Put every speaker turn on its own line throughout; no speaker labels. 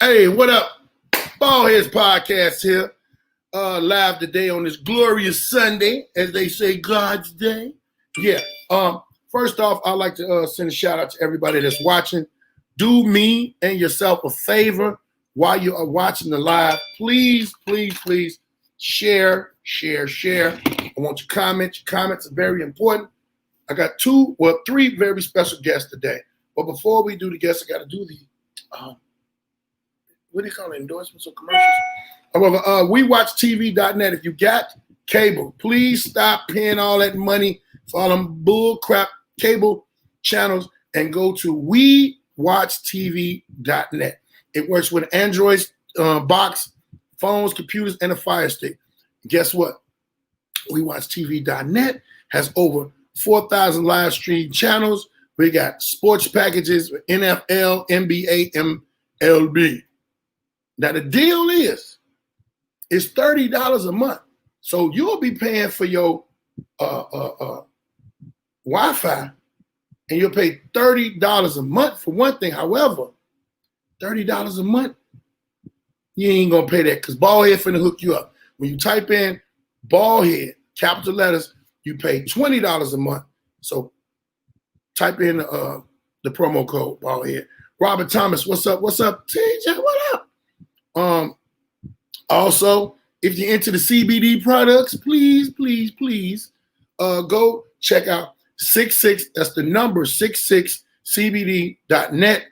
Hey, what up? Baldhead'S podcast here. Live today on this glorious Sunday, as they say, God's Day. Yeah. First off, I'd like to send a shout out to everybody that's watching. Do me and yourself a favor while you are watching the live. Please, please, please share. I want your comments. Your comments are very important. I got three very special guests today. But before we do the guests, I got to do the what do you call it? Endorsements or commercials? However, WeWatchTV.net. If you got cable, please stop paying all that money for all them bull crap cable channels and go to WeWatchTV.net. It works with Android box, phones, computers, and a Fire Stick. Guess what? WeWatchTV.net has over 4,000 live stream channels. We got sports packages with NFL, NBA, MLB. Now the deal is, it's $30 a month. So you'll be paying for your Wi-Fi, and you'll pay $30 a month for one thing. However, $30 a month, you ain't gonna pay that because Baldhead finna hook you up. When you type in Baldhead, capital letters, you pay $20 a month. So type in the promo code Baldhead. Robert Thomas, what's up? What's up? TJ, what up? Also, if you're into the CBD products, please go check out 66, that's the number 66cbd.net,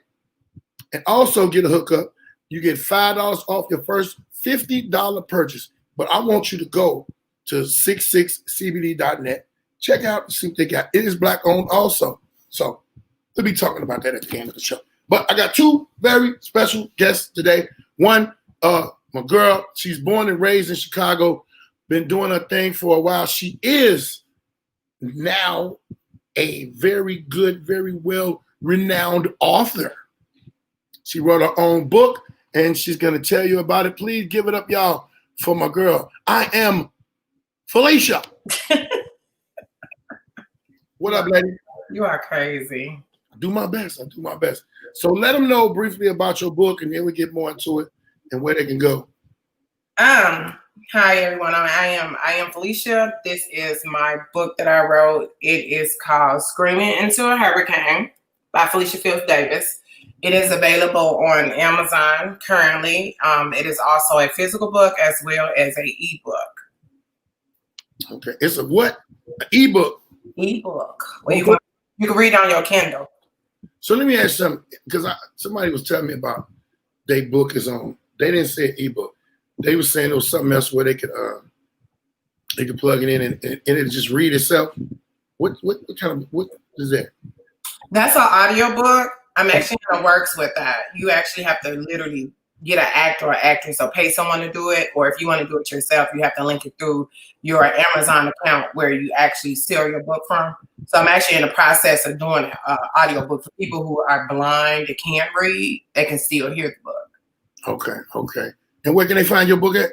and also get a hookup. You get $5 off your first $50 purchase. But I want you to go to 66cbd.net. Check out, see what they got. It is Black owned also. So we'll be talking about that at the end of the show. But I got two very special guests today. One, my girl, she's born and raised in Chicago, been doing her thing for a while. She is now a very good, very well-renowned author. She wrote her own book, and she's going to tell you about it. Please give it up, y'all, for my girl. I am Felicia. What up, lady?
You are crazy.
I do my best. So let them know briefly about your book, and then we get more into it and where they can go.
Hi everyone. I am Felicia. This is my book that I wrote. It is called Screaming into a Hurricane by Felicia Fields Davis. It is available on Amazon currently. It is also a physical book as well as an ebook.
Okay, it's a what? An ebook.
Ebook. Well, you can read on your Kindle.
So let me ask you something, because somebody was telling me about their book is on. They didn't say ebook. They were saying it was something else where they could plug it in and it just read itself. What is that?
That's an audio book. I'm actually in the works with that. You actually have to literally get an actor or actress or pay someone to do it. Or if you want to do it yourself, you have to link it through your Amazon account where you actually sell your book from. So I'm actually in the process of doing an audio book for people who are blind, that can't read, they can still hear the book.
Okay. And where can they find your book at?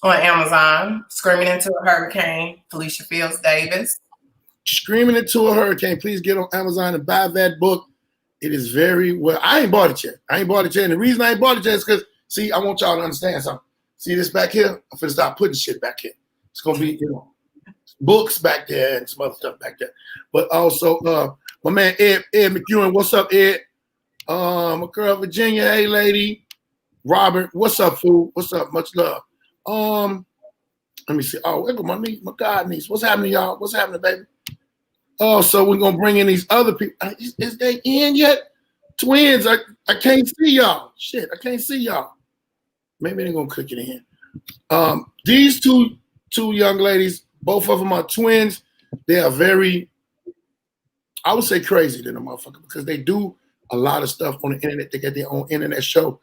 On Amazon, Screaming into a Hurricane, Felicia Fields Davis.
Screaming into a Hurricane. Please get on Amazon and buy that book. It is very well. I ain't bought it yet. And the reason I ain't bought it yet is because, see, I want y'all to understand something. See this back here? I'm finna start putting shit back here. It's gonna be, books back there and some other stuff back there. But also, my man Ed McEwen. What's up, Ed? My girl Virginia. Hey, lady. Robert, what's up, fool? What's up? Much love. Let me see. Oh, there go my god niece. What's happening, y'all? What's happening, baby? Oh, so we're gonna bring in these other people. Is they in yet? Twins, I can't see y'all. Shit, I can't see y'all. Maybe they're gonna cook it in. These two young ladies, both of them are twins. They are very, I would say, crazy than a motherfucker because they do a lot of stuff on the internet. They got their own internet show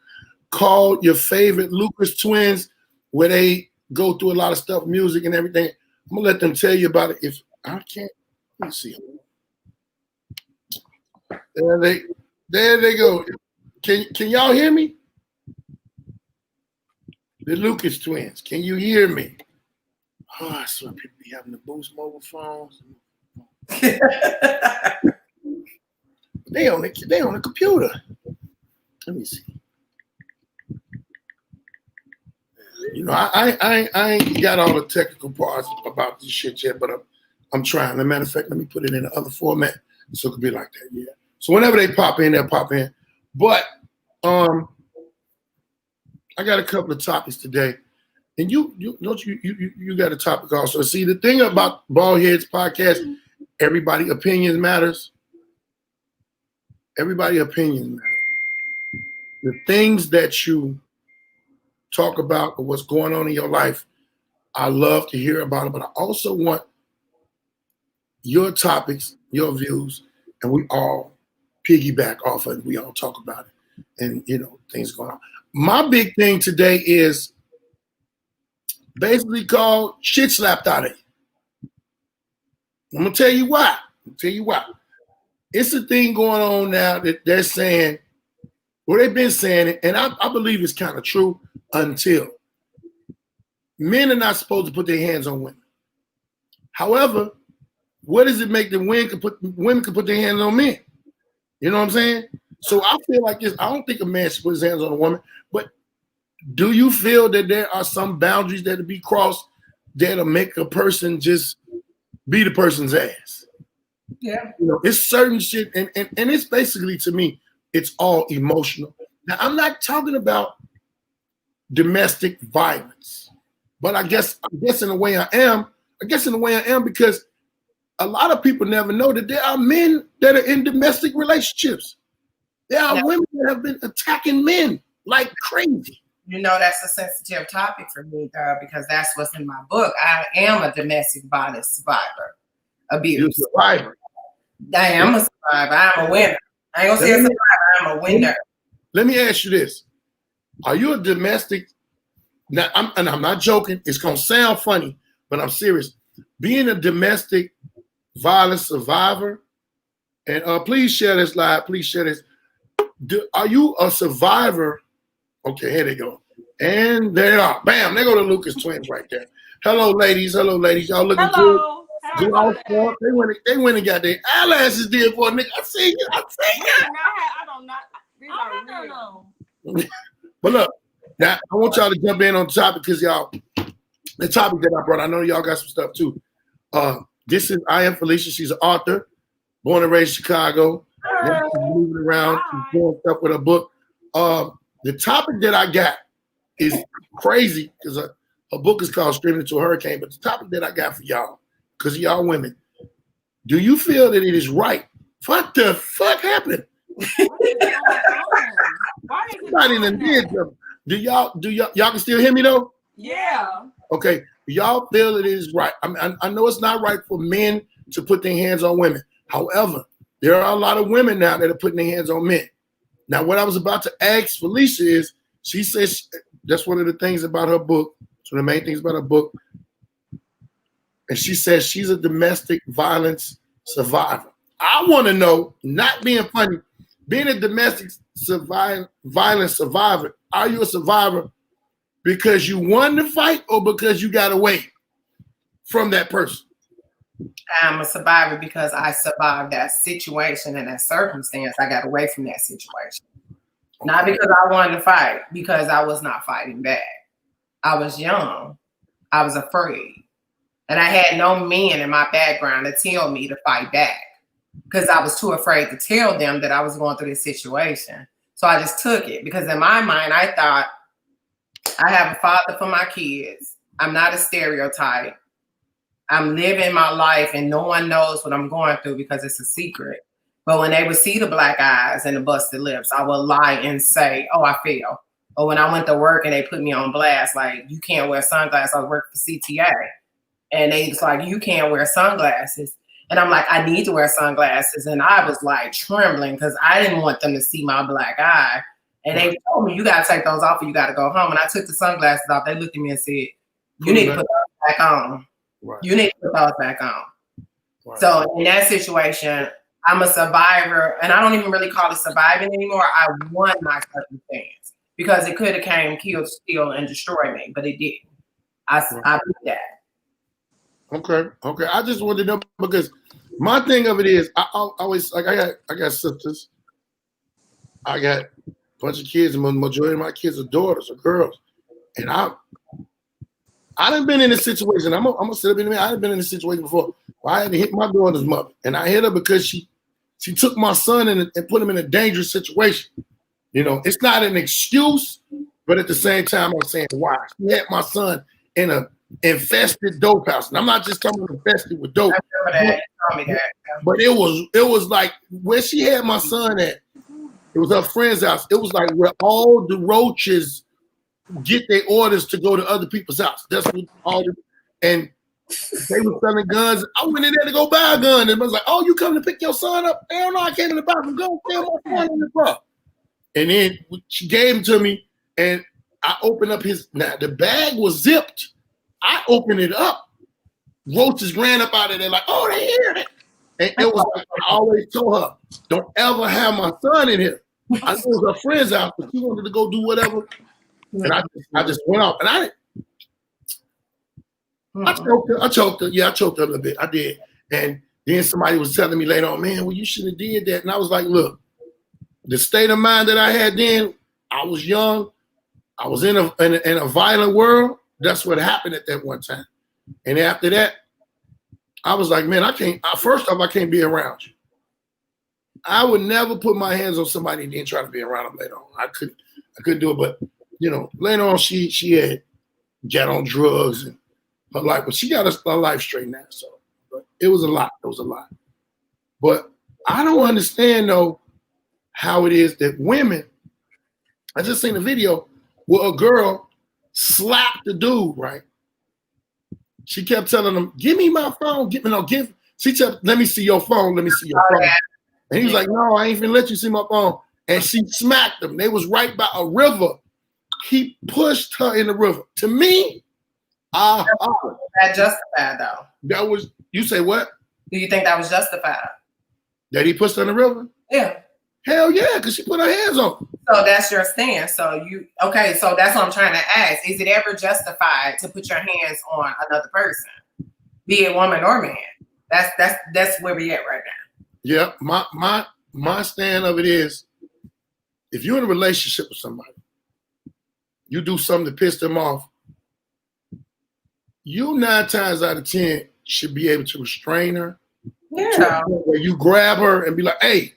called Your Favorite Lucas Twins, where they go through a lot of stuff, music and everything. I'm gonna let them tell you about it. If I can't, let me see. There they go. Can y'all hear me? The Lucas Twins. Can you hear me? Oh, I saw people be having to boost mobile phones. They on the computer. Let me see. I ain't got all the technical parts about this shit yet, but I'm trying. As a matter of fact, let me put it in another format so it could be like that. Yeah. So whenever they pop in, they'll pop in. But I got a couple of topics today, and you got a topic also. See, the thing about Baldhead'S podcast, everybody opinions matters. Everybody opinions matter. The things that you talk about or what's going on in your life, I love to hear about it, but I also want your topics, your views, and we all piggyback off of it. We all talk about it, and things going on. My big thing today is basically called shit slapped out of you. I'm gonna tell you why. It's a thing going on now that they're saying, well, they've been saying it, and I believe it's kind of true until men are not supposed to put their hands on women. However, what does it make that women can put their hands on men? You know what I'm saying? So I feel like this. I don't think a man should put his hands on a woman, but do you feel that there are some boundaries that will be crossed that'll make a person just beat a person's ass?
Yeah.
It's certain shit, and it's basically, to me, it's all emotional. Now, I'm not talking about domestic violence, but I guess in a way I am. I guess in a way I am because a lot of people never know that there are men that are in domestic relationships. There are women that have been attacking men like crazy.
That's a sensitive topic for me, though, because that's what's in my book. I am a domestic violence survivor. Abuse.
You're a survivor.
I am a survivor. I'm a winner. I ain't gonna say a survivor. I'm a winner.
Let me ask you this: are you a domestic? Now, I'm not joking. It's gonna sound funny, but I'm serious. Being a domestic violence survivor, and please share this live. Please share this. Are you a survivor? Okay, here they go. And there they are. Bam, there go the Lucas twins right there. Hello, ladies. Y'all looking good. They went and got their eyelashes did for a nigga. I see you.
I don't not. These are real.
But look, now I want y'all to jump in on the topic because y'all, the topic that I brought, I know y'all got some stuff too. I am Felicia. She's an author, born and raised in Chicago. She's moving around, she's doing stuff with her book. The topic that I got is crazy because her book is called Screaming Into a Hurricane. But the topic that I got for y'all, because y'all women, do you feel that it is right? What the fuck happened? Somebody done did something. Do y'all can still hear me though?
Yeah.
Okay. Do y'all feel it is right? I know it's not right for men to put their hands on women. However, there are a lot of women now that are putting their hands on men. Now, what I was about to ask Felicia is, she says that's one of the things about her book. So the main things about her book. And she says she's a domestic violence survivor. I want to know, not being funny, being a domestic violence survivor, are you a survivor because you won the fight or because you got away from that person?
I'm a survivor because I survived that situation and that circumstance. I got away from that situation. Not because I wanted to fight, because I was not fighting back. I was young. I was afraid. And I had no men in my background to tell me to fight back because I was too afraid to tell them that I was going through this situation. So I just took it because in my mind, I thought I have a father for my kids. I'm not a stereotype. I'm living my life and no one knows what I'm going through because it's a secret. But when they would see the black eyes and the busted lips, I would lie and say, oh, I fell. Or when I went to work and they put me on blast, like, you can't wear sunglasses. I was working for CTA. And they was like, you can't wear sunglasses. And I'm like, I need to wear sunglasses. And I was like trembling because I didn't want them to see my black eye. And they told me, you got to take those off or you got to go home. And I took the sunglasses off. They looked at me and said, you need to put those back on. Right. You need to put those back on. Right. So in that situation, I'm a survivor. And I don't even really call it surviving anymore. I won my circumstance because it could have came, killed, steal, and destroyed me. But it didn't. I beat that.
Okay. I just wanted to know because my thing of it is I always like I got sisters. I got a bunch of kids, and the majority of my kids are daughters or girls. And I done been in a situation. I'm gonna sit up in a minute. I done been in a situation before where I had to hit my daughter's mother, and I hit her because she took my son and put him in a dangerous situation. You know, it's not an excuse, but at the same time, I'm saying why. She had my son in a infested dope house, and I'm not just talking infested with dope. But it was like where she had my son at. It was her friend's house. It was like where all the roaches get their orders to go to other people's house. That's what and they were selling guns. I went in there to go buy a gun, and I was like, "Oh, you coming to pick your son up?" Hell no, I came in to buy some guns. Tell my son in the car. And then she gave him to me, and I opened up the bag was zipped. I opened it up. Roaches ran up out of there like, "Oh, they hear it." And it was like I always told her, "Don't ever have my son in here." I knew it was her friend's house, but she wanted to go do whatever. And I just went off, and I choked her. Yeah, I choked her a little bit. I did. And then somebody was telling me later on, "Man, well, you should have did that." And I was like, "Look, the state of mind that I had then, I was young. I was in a violent world. That's what happened at that one time. And after that, I was like, man, I can't. First off, I can't be around you. I would never put my hands on somebody and then try to be around them later on. I couldn't do it. But you know, later on, she had got on drugs and her life, but she got her life straight now. So, but it was a lot. It was a lot. But I don't understand though how it is that women. I just seen a video where a girl slapped the dude. Right? She kept telling him, "Give me my phone. She said, "Let me see your phone. Let me see your phone." And he was like, "No, I ain't finna let you see my phone." And she smacked him. They was right by a river. He pushed her in the river. To me,
that justified though.
That was, you say what?
Do you think that was justified?
That he pushed her in the river?
Yeah.
Hell yeah, because she put her hands on him.
So that's your stance. So so that's what I'm trying to ask. Is it ever justified to put your hands on another person? Be it woman or man? That's where we at right now.
Yeah, my stand of it is, if you're in a relationship with somebody, you do something to piss them off, you 9 times out of 10 should be able to restrain her.
Yeah.
Where you grab her and be like, "Hey,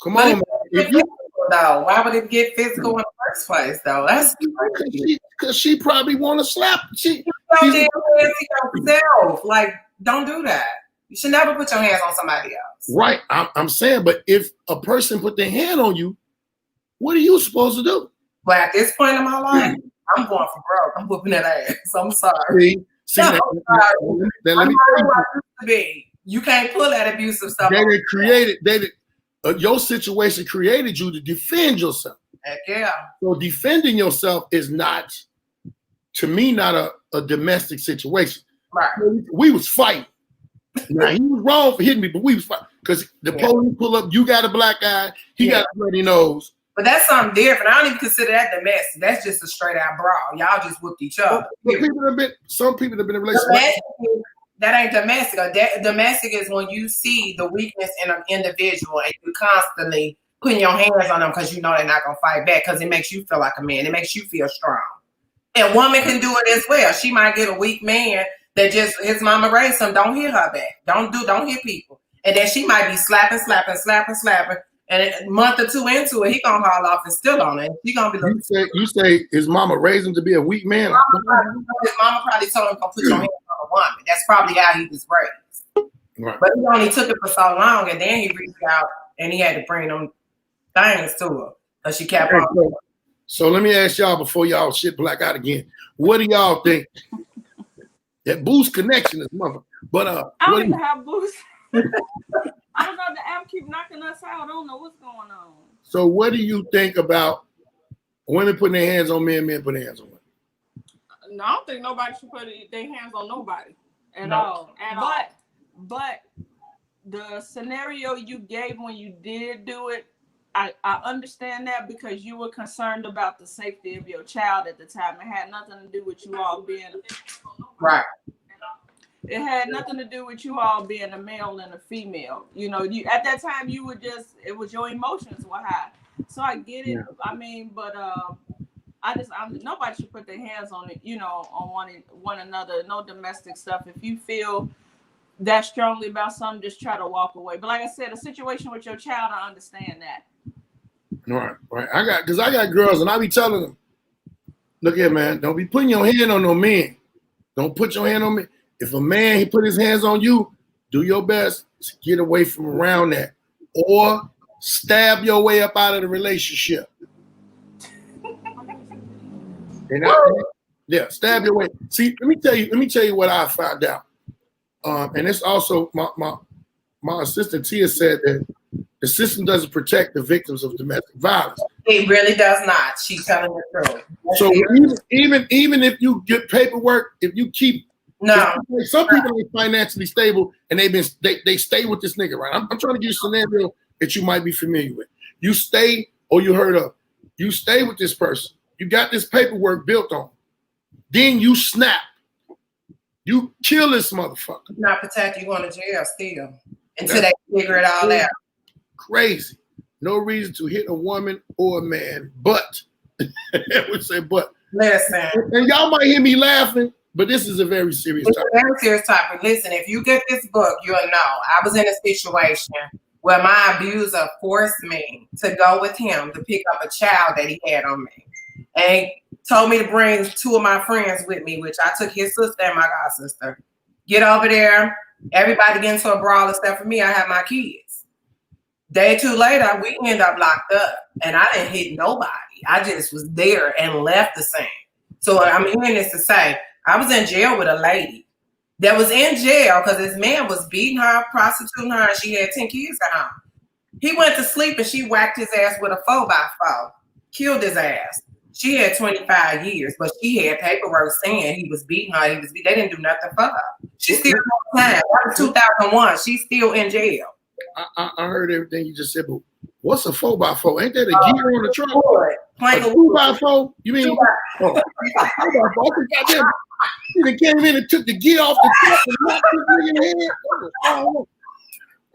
come on, man."
Why would it get physical in the first place, though? That's
because she probably want to slap.
Like, don't do that. You should never put your hands on somebody else.
Right. I'm saying, but if a person put their hand on you, what are you supposed to do?
But at this point in my life, I'm going for broke. I'm whooping that ass. I'm sorry.
Let me tell you.
You can't pull that abusive stuff.
Your situation created you to defend yourself.
Heck yeah.
So defending yourself is not, to me, not a domestic situation.
Right.
We was fighting. Now, he was wrong for hitting me, but we was fighting. Because the police pull up, you got a black eye, he got a bloody nose.
But that's something different. I don't even consider that domestic. That's just a straight out brawl. Y'all just whooped each other.
Some people have been in relationships.
That ain't domestic. Domestic is when you see the weakness in an individual and you constantly putting your hands on them because you know they're not gonna fight back because it makes you feel like a man. It makes you feel strong. And woman can do it as well. She might get a weak man that just his mama raised him. Don't hit her back. Don't hit people. And then she might be slapping. And a month or two into it, he gonna haul off and still on it. He gonna be looking.
You say his mama raised him to be a weak man.
His mama probably told him to put your hands on a woman. That's probably how he was raised. Right. But he only took it for so long, and then he reached out and he had to bring them things to her because she kept on.
So let me ask y'all before y'all shit black out again. What do y'all think? That Boost connection is mother. But
I don't even have Boost. I don't know. The app keep knocking us out. I don't know what's going on.
So what do you think about women putting their hands on men putting their hands on women?
No, I don't think nobody should put their hands on nobody at all. But the scenario you gave when you did do it, I understand that because you were concerned about the safety of your child at the time. It had nothing to do with you all being
right.
It had nothing to do with you all being a male and a female. You know, you at that time it was your emotions were high. So I get it. Yeah. I mean, but nobody should put their hands on it, on one another. No domestic stuff. If you feel that strongly about something, just try to walk away. But like I said, a situation with your child, I understand that.
Right. I got girls, and I be telling them, look here, man, don't be putting your hand on no man. Don't put your hand on me. If a man, he put his hands on you, do your best to get away from around that, or stab your way up out of the relationship. Stab your way. See, let me tell you what I found out. And it's also my assistant Tia said that the system doesn't protect the victims of domestic violence.
It really does not. She's telling the truth.
So even if you get paperwork, if you keep some people are financially stable and they stay with this nigga, right? I'm trying to give you a scenario that you might be familiar with. You stay or you heard of. You stay with this person. You got this paperwork built on. Then you snap. You kill this motherfucker.
Not protect you, going to jail still until they figure it all out.
Crazy. No reason to hit a woman or a man, but I would say but.
Listen.
And y'all might hear me laughing, but this is a very serious topic.
It's a very serious topic. Listen, if you get this book, you'll know. I was in a situation where my abuser forced me to go with him to pick up a child that he had on me. And he told me to bring 2 of my friends with me, which I took his sister and my god sister. Get over there. Everybody get into a brawl except for me. I have my kids. Day 2 later, we end up locked up. And I didn't hit nobody. I just was there and left the scene. So I'm hearing this to say, I was in jail with a lady that was in jail because this man was beating her, prostituting her, and she had 10 kids at home. He went to sleep and she whacked his ass with a 4x4, killed his ass. She had 25 years, but she had paperwork saying he was beating her. They didn't do nothing for her. She's still on time. That was 2001. She's still in jail.
I heard everything you just said, but what's a 4x4? Ain't that a gear on the truck?
Plank
a 2x4? You mean? 4x4? Goddamn. They came in and took the gear off the truck and knocked the nigga in the head.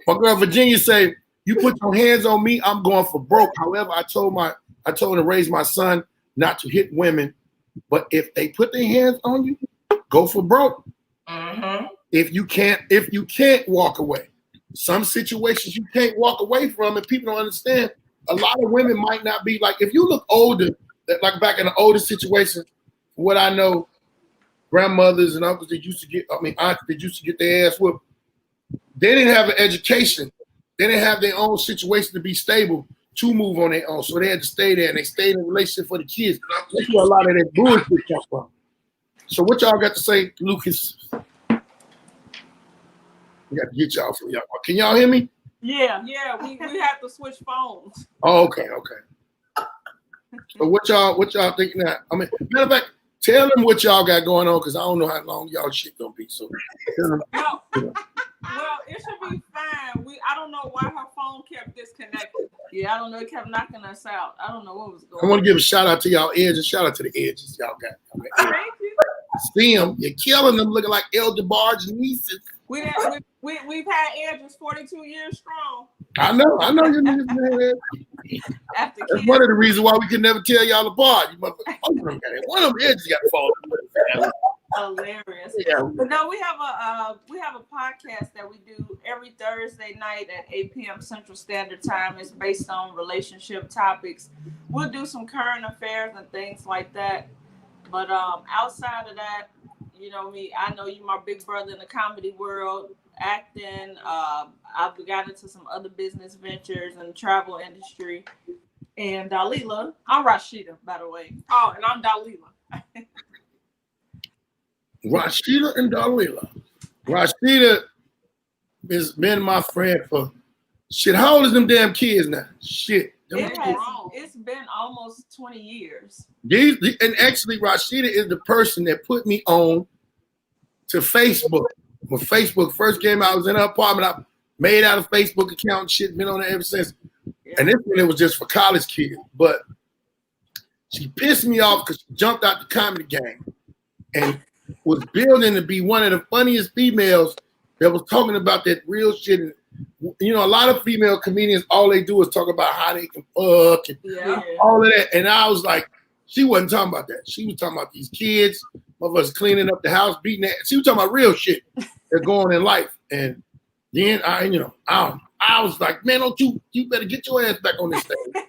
My girl Virginia say, "You put your hands on me, I'm going for broke." However, I told her to raise my son not to hit women, but if they put their hands on you, go for broke.
Mm-hmm.
If you can't walk away, some situations you can't walk away from, and people don't understand. A lot of women might not be like, if you look older, like back in the older situations, what I know, grandmothers and uncles that used to get, aunts that used to get their ass whooped, they didn't have an education. They didn't have their own situation to be stable to move on their own. So they had to stay there, and they stayed in a relationship for the kids. That's where a lot of that bullshit comes from. So what y'all got to say, Lucas? We got to get y'all from y'all. Can y'all hear me?
Yeah, we have to switch phones.
Oh, okay. So what y'all thinking now? Matter of fact, tell them what y'all got going on, because I don't know how long y'all shit gonna be. So tell them.
Well, it should be fine. I don't know why her phone kept disconnected. Yeah, I don't know. It kept knocking us out. I don't know what was going on.
I want to give a shout out to y'all edges. Shout out to the edges y'all got.
Thank you.
See them. You're killing them, looking like El DeBarge's nieces.
We've had edges 42 years strong.
I know you niggas, man. That's one of the reasons why we can never tell y'all apart. You motherfuckers, one of them edges got to fall.
Hilarious. Yeah. But no, we have a podcast that we do every Thursday night at 8 p.m. Central Standard Time. It's based on relationship topics. We'll do some current affairs and things like that. But outside of that, you know me, I know you my big brother in the comedy world, acting. I've got into some other business ventures and travel industry. And Dalila, I'm Rasheda, by the way. Oh, and I'm Dalila.
Rasheda and Dalila. Rasheda has been my friend for shit. How old is them damn kids now? Shit.
It's been almost 20 years.
And actually, Rasheda is the person that put me on to Facebook. When Facebook first came out, I was in her apartment. I made out a Facebook account and shit, been on it ever since. Yeah. And this one, it was just for college kids. But she pissed me off because she jumped out the comedy game and was building to be one of the funniest females that was talking about that real shit. And, you know, a lot of female comedians, all they do is talk about how they can fuck and all of that. And I was like, She wasn't talking about that. She was talking about these kids, of us cleaning up the house, beating that. She was talking about real shit that's going in life. And then I was like, man, you better get your ass back on this stage.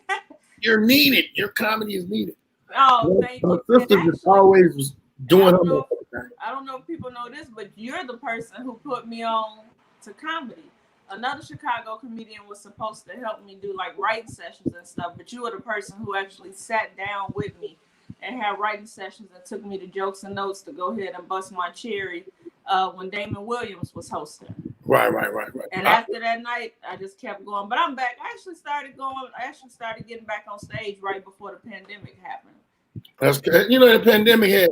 You're needed. Your comedy is needed.
Oh, thank
my
you.
sister just always was doing her.
I don't know if people know this, but you're the person who put me on to comedy. Another Chicago comedian was supposed to help me do like writing sessions and stuff, but you were the person who actually sat down with me and had writing sessions and took me to Jokes and Notes to go ahead and bust my cherry when Damon Williams was hosting.
Right.
And after that night, I just kept going. But I'm back. I actually started getting back on stage right before the pandemic happened.
That's the pandemic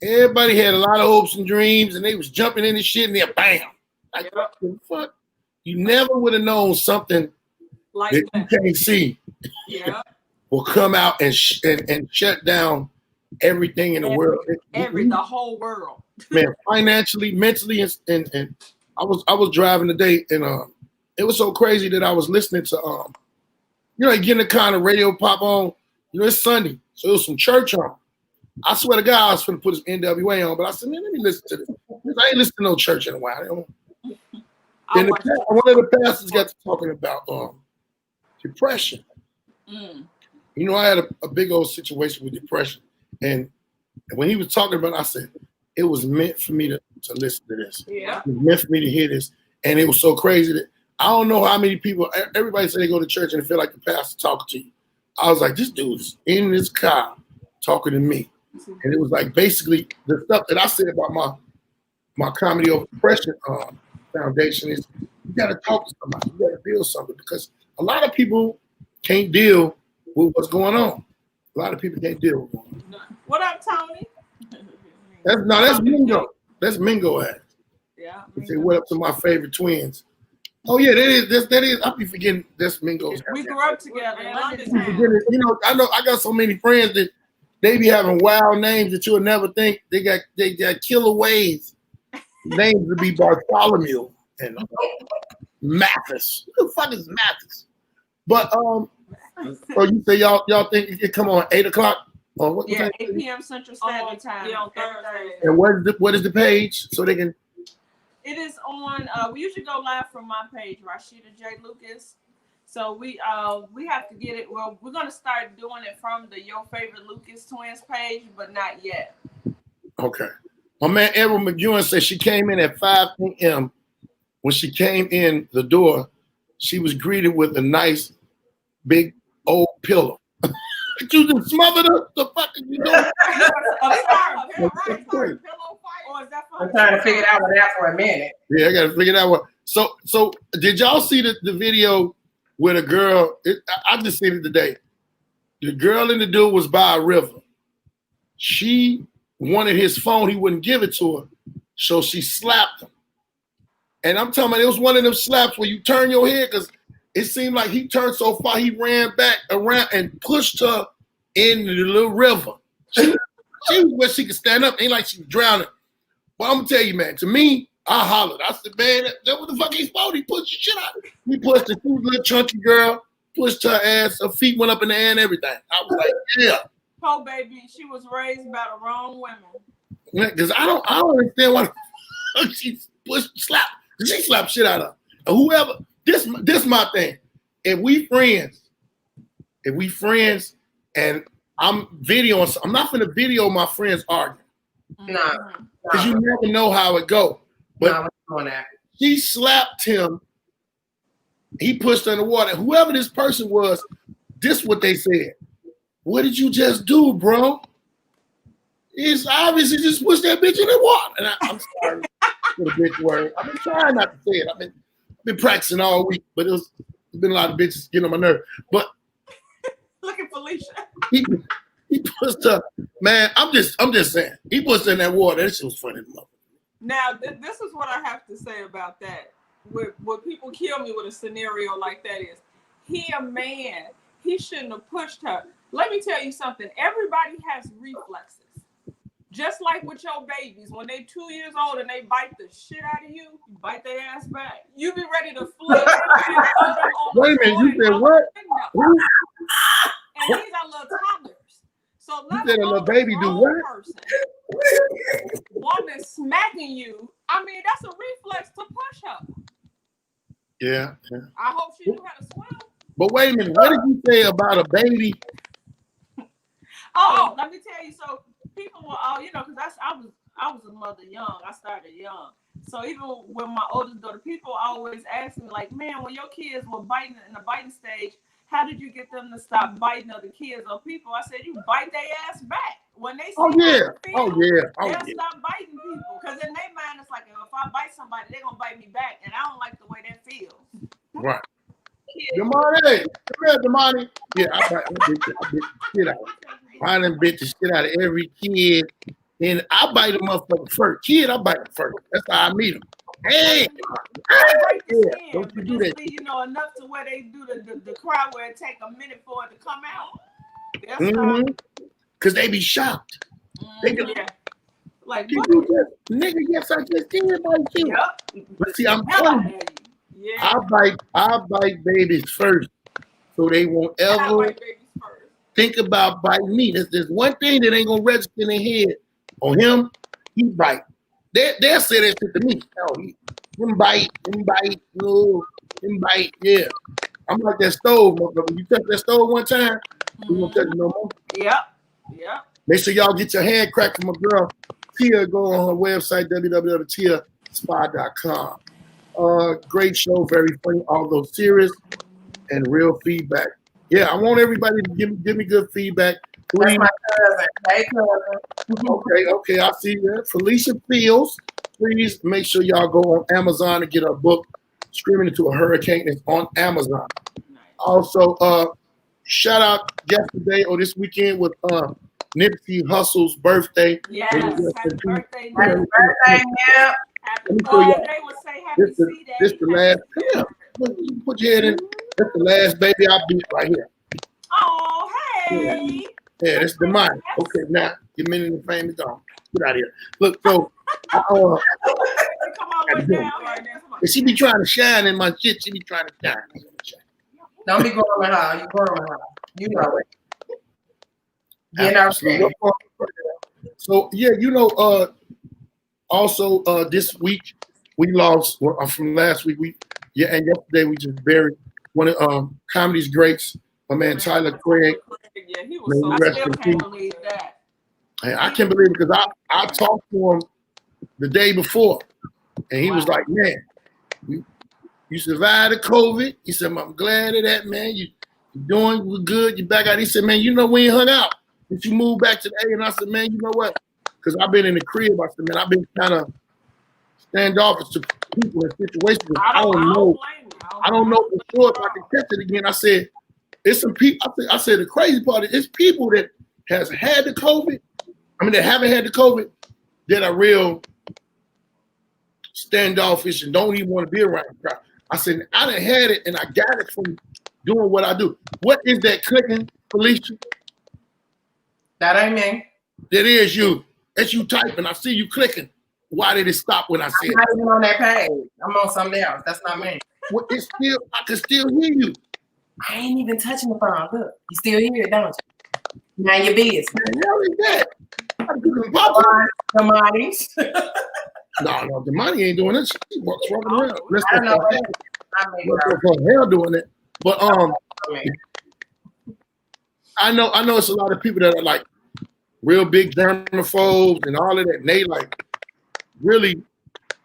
everybody had a lot of hopes and dreams, and they was jumping in the shit, and then bam, like what the fuck? You never would have known something like that you can't see.
Yeah,
will come out and shut down everything in the world.
The whole world.
Man, financially, mentally, and I was driving today, and it was so crazy that I was listening to getting the kind of radio pop on. It's Sunday, so it was some church on. I swear to God, I was going to put this NWA on, but I said, man, let me listen to this. I ain't listened to no church in a while. And one of the pastors got to talking about depression. I had a big old situation with depression. And when he was talking about it, I said, it was meant for me to listen to this.
Yeah.
It was meant for me to hear this. And it was so crazy that I don't know how many people, everybody say they go to church and they feel like the pastor talking to you. I was like, this dude's in this car talking to me. And it was like basically the stuff that I said about my comedy over depression foundation is you got to talk to somebody. You got to build something because a lot of people can't deal with what's going on. A lot of people can't deal with what's going on.
What up, Tony?
That's Mingo. That's Mingo ass.
Yeah.
He said, what up to my favorite twins? Oh yeah, that is. I be forgetting that's Mingo's.
We grew up together in London.
I know I got so many friends that they be having wild names that you'll never think. They got killer ways. Names would be Bartholomew and Mathis. Who the fuck is Mathis? But so you say y'all think it come on 8 o'clock? Or what?
Yeah, 8 p.m. Central Standard Time.
Yeah, on Thursday. And what is the page so they can?
It is on. We usually go live from my page, Rasheda J. Lucas. So we have to get it. Well, we're gonna start doing it from the Your Favorite Lucas Twins page, but not yet.
Okay. My man Errol McEwen said she came in at 5 p.m. When she came in the door, she was greeted with a nice big old pillow. You just smothered her? The fuck did you do?
I'm trying to figure it out with that for a minute.
Yeah, I got to figure it out. So did y'all see the video where the girl? I just seen it today. The girl and the dude was by a river. She wanted his phone. He wouldn't give it to her, so she slapped him. And I'm talking about it was one of them slaps where you turn your head because it seemed like he turned so far he ran back around and pushed her in the little river. She was where she could stand up. Ain't like she was drowning. But I'm gonna tell you, man. To me, I hollered. I said, man, that what the fuck he's supposed to? He pushed the shit out. He pushed the cute little chunky girl, pushed her ass. Her feet went up in the air and everything. I was like, yeah.
Oh, baby, she was raised by the wrong women.
Because I don't understand why she slapped. She slapped shit out of her. And whoever. This my thing. If we friends, and I'm videoing, I'm not gonna video my friends arguing.
No.
Because you never know how it go. But
no, that.
She slapped him. He pushed her in the water. Whoever this person was, this what they said. What did you just do, bro? It's obviously just pushed that bitch in the water. And I'm sorry for the bitch word. I've been trying not to say it. I've been practicing all week, but there's been a lot of bitches getting on my nerve. But
look at Felicia.
He pushed her. Man, I'm just saying. He pushed her in that water. That shit was funny.
Now, this is what I have to say about that. What people kill me with a scenario like that is, he a man. He shouldn't have pushed her. Let me tell you something. Everybody has reflexes. Just like with your babies, when they 2 years old and they bite the shit out of you, you bite their ass back. You be ready to flip.
Wait a minute, you said what?
And these are little toddlers. So So
You
let
said a little baby do what?
person, woman smacking you. I mean, that's a reflex to push her.
Yeah.
I hope she knew how to swim.
But wait a minute, what did you say about a baby?
Oh, let me tell you. So people were all, because I was a mother young. I started young. So even with my oldest daughter, people always ask me, like, man, when your kids were biting in the biting stage, how did you get them to stop biting other kids or people? I said, you bite their ass back. When they see
Oh yeah.
they'll stop biting people. Because in their mind, it's like, if I bite somebody, they're going to bite me back. And I don't like the way that feels.
Right. Damani, come here, Damani. Yeah, I bite the shit out. I done bit the shit out of every kid. And I bite a motherfucker first. Kid, I bite them first. That's how I meet them. Hey!
Don't you do that. Enough to where they do the cry where it take a minute for it to come out.
Because they be shocked. They go,
like,
what? Nigga, yes, I just did bite you. Yep. But see, I'm telling you. Yeah. I bite babies first, so they won't ever think about biting me. There's one thing that ain't gonna register in their head. On him, he bite. They'll say that shit to me. Oh, him bite, no, him bite, yeah. I'm like that stove, motherfucker. You touch that stove one time, you won't touch it no more.
Yep.
Make sure y'all get your hand cracked from a girl. Tia, go on her website, www.tiaspa.com. Great show, very funny, although serious and real feedback. Yeah, I want everybody to give me good feedback.
Please. That's my cousin. Hey, cousin.
Okay, I see that. Felicia Fields. Please make sure y'all go on Amazon and get her book, Screaming Into a Hurricane. It's on Amazon. Also, shout out yesterday or this weekend with Nipsey Hussle's birthday.
Yes, happy birthday.
Happy birthday, yeah.
Happy birthday. Would say happy C-Day.
This the last. Yeah, put your head in. That's the last baby I beat right here.
Oh, hey.
Yeah, that's the mind. Okay, now your minute of fame is gone. Get out of here. Look, so
come on with down right now.
She be trying to shine in my shit. She be trying to shine.
Don't be going with her. You going with her. You know it. Get out there.
So yeah, also this week we lost from last week. And yesterday we just buried one of comedy's greats, my man Tyler Craig.
Yeah, he was so. I still can't believe that.
I can't believe it because I talked to him the day before, and he was like, "Man, you survived the COVID." He said, "I'm glad of that, man. You doing good. You back out." He said, "Man, we ain't hung out since you moved back to the A." And I said, "Man, you know what? Because I've been in the crib. I said, man, I've been kind of standoffish to people in situations. I don't know for sure if I can catch it again." I said, "It's some people." I said, "The crazy part is it's people that has had the COVID. That haven't had the COVID that are real standoffish and don't even want to be around the crowd." I said, "I done had it and I got it from doing what I do." What is that clicking, Felicia?
That ain't me.
That is you. That's you typing. I see you clicking. Why did it stop when I said it?
I'm not even on that page. I'm on something else. That's not me.
Well, I can still hear you.
I ain't even touching the phone. Look, you still hear it, don't you? Now you're busy.
What the hell is that?
Damani's.
No, Damani ain't doing this. She walks running around.
I know
her hair doing it. But I know it's a lot of people that are like real big germaphobes and all of that. And they like really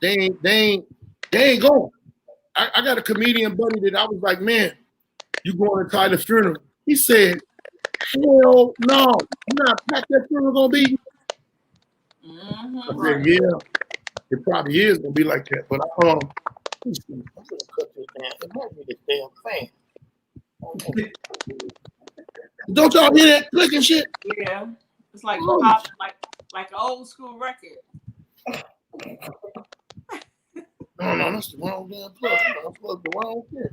they ain't going. I got a comedian buddy that I was like, "Man, you going to Tyler's funeral?" He said, "Hell no, you know how packed that funeral gonna be?" I said, "Yeah, it probably is gonna be like that." But I'm gonna cut this down. It might be this damn thing. Don't y'all hear that clicking shit?
Yeah, it's like like an old school record.
No, that's the wrong damn plug. I plugged the wrong thing.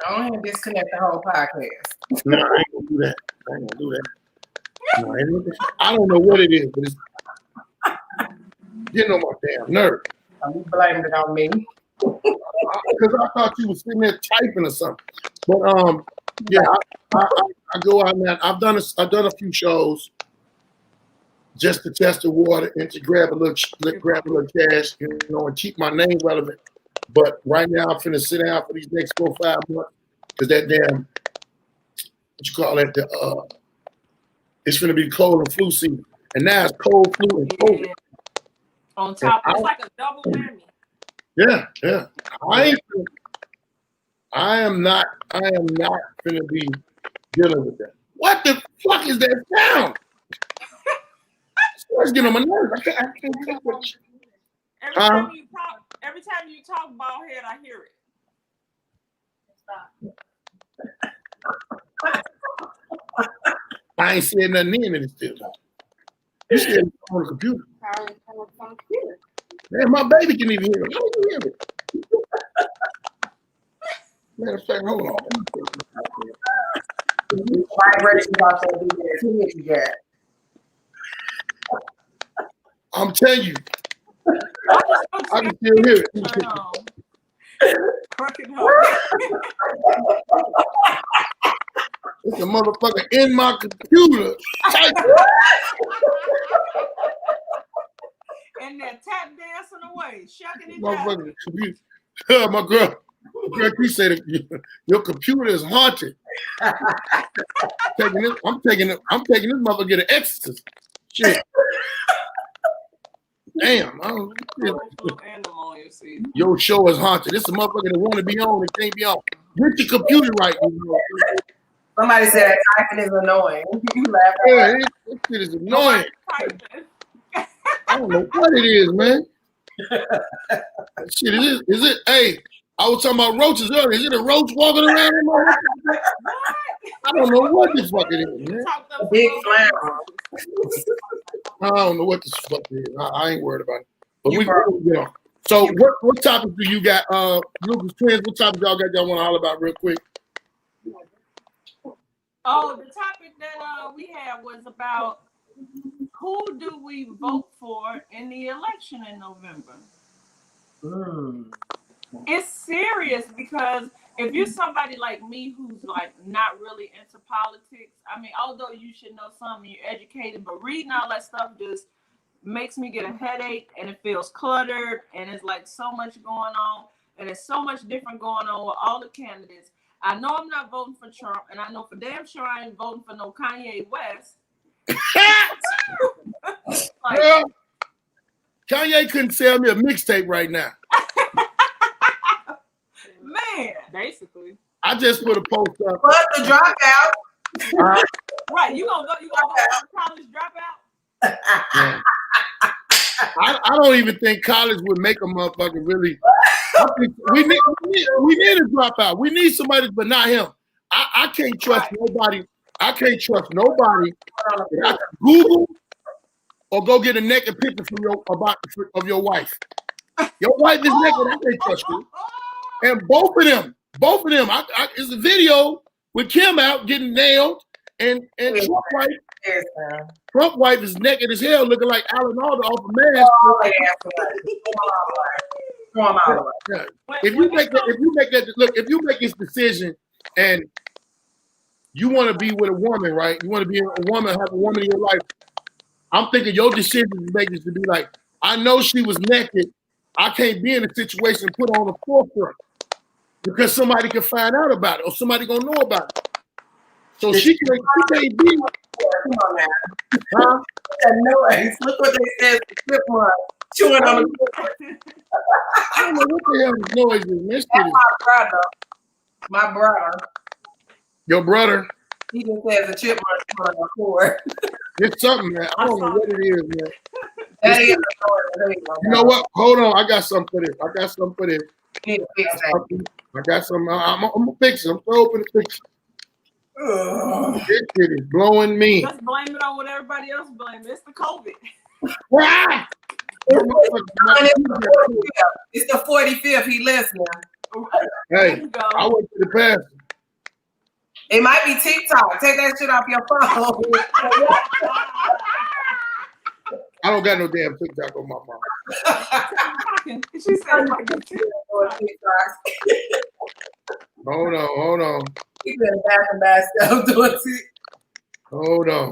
I don't have to disconnect the whole podcast.
No, I ain't gonna do that. No, I don't know what it is, but it's getting on my damn nerve.
You blamed it on me.
Because I thought you was sitting there typing or something. But yeah, I go out now. I've done a few shows. just to test the water and to grab a little cash, and keep my name relevant. But right now, I'm finna sit down for these next 4 or 5 months because that damn, what you call it, it's finna be cold and flu season, and now it's cold, flu, and COVID.
Yeah. On top, it's like a double whammy.
Yeah. I am not finna be dealing with that. What the fuck is that sound? Let's get on my nerves. I can't take it.
Every time you talk Baldhead, I hear it.
I ain't said nothing in it still. You said it on the computer. Man, my baby can even hear it. How do you hear it? Matter of fact, hold on.
Vibrations out there.
I'm telling you. I can still hear it. It's a motherfucker in my computer.
And they're tap dancing away, shucking it
motherfucker computer. My girl, she said your computer is haunted. I'm taking this motherfucker get an exorcist. Shit. Damn. Your show is haunted. This is a motherfucker that want to be on and can't be on. Get your computer right.
Somebody said that typing is annoying. You laugh.
Yeah, this shit is annoying. I don't know what it is, man. Shit, is it? Hey, I was talking about roaches earlier. Is it a roach walking around in my house? I don't know what the fuck it is, man.
Big flower.
I don't know what the fuck it is. I ain't worried about it. But So what topics do you got? Lucas Twins, what topics y'all got y'all want to holler about real quick?
Oh, the topic that we had was about who do we vote for in the election in November? It's serious because if you're somebody like me who's like not really into politics, I mean, although you should know something, you're educated, but reading all that stuff just makes me get a headache and it feels cluttered and it's like so much going on and there's so much different going on with all the candidates. I know I'm not voting for Trump, and I know for damn sure I ain't voting for no Kanye West.
Kanye couldn't sell me a mixtape right now.
Man, basically.
I just put a post up.
But the dropout.
Right, you gonna go for college dropout?
Yeah. I don't even think college would make a motherfucker really. We need a dropout. We need somebody, but not him. I can't trust nobody. I can't trust nobody. I can Google or go get a naked picture of your wife. Your wife is naked. I can't trust you. And both of them. It's a video with Kim out getting nailed, and Trump wife is naked as hell, looking like Alan Alda off a mask. If you make this decision and you want to be with a woman, right? You want to be a woman, have a woman in your life. I'm thinking your decision to make is to be like, I know she was naked. I can't be in a situation and put her on the forefront because somebody can find out about it or somebody gonna know about it. So she can't be.
Come on now. Huh? That noise. Look what they said. Chewing on the.
I don't know what the hell this noise is.
That's my brother.
Your brother?
He just says a chipmunk chewing on the floor.
It's something, man. I don't know what it is, man.
That is
you know what? Hold on. I got something for this.
You need to fix that.
I got something. I'm going to fix it. I'm so open to fix it. This shit is blowing me.
Just blame it on what everybody else blames. It's the COVID.
It's the 45th. He listening.
Hey, I went to the pastor.
It might be TikTok. Take that shit off your phone.
I don't got no damn TikTok on my phone.
She said like
TikTok.
Hold on.
He's been back and back stuff doing TikTok.
Hold on.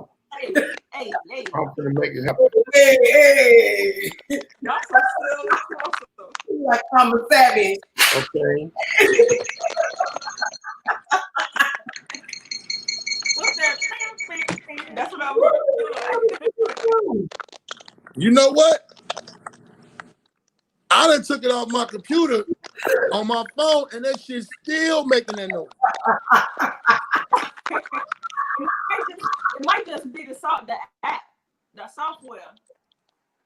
Hey,
I'm gonna make it happen.
Hey.
Y'all so silly.
Like I'm a savage.
Okay.
What's that? That's what I was doing.
You know what? I done took it off my computer on my phone, and that shit's still making that noise.
It might just be the app, the software.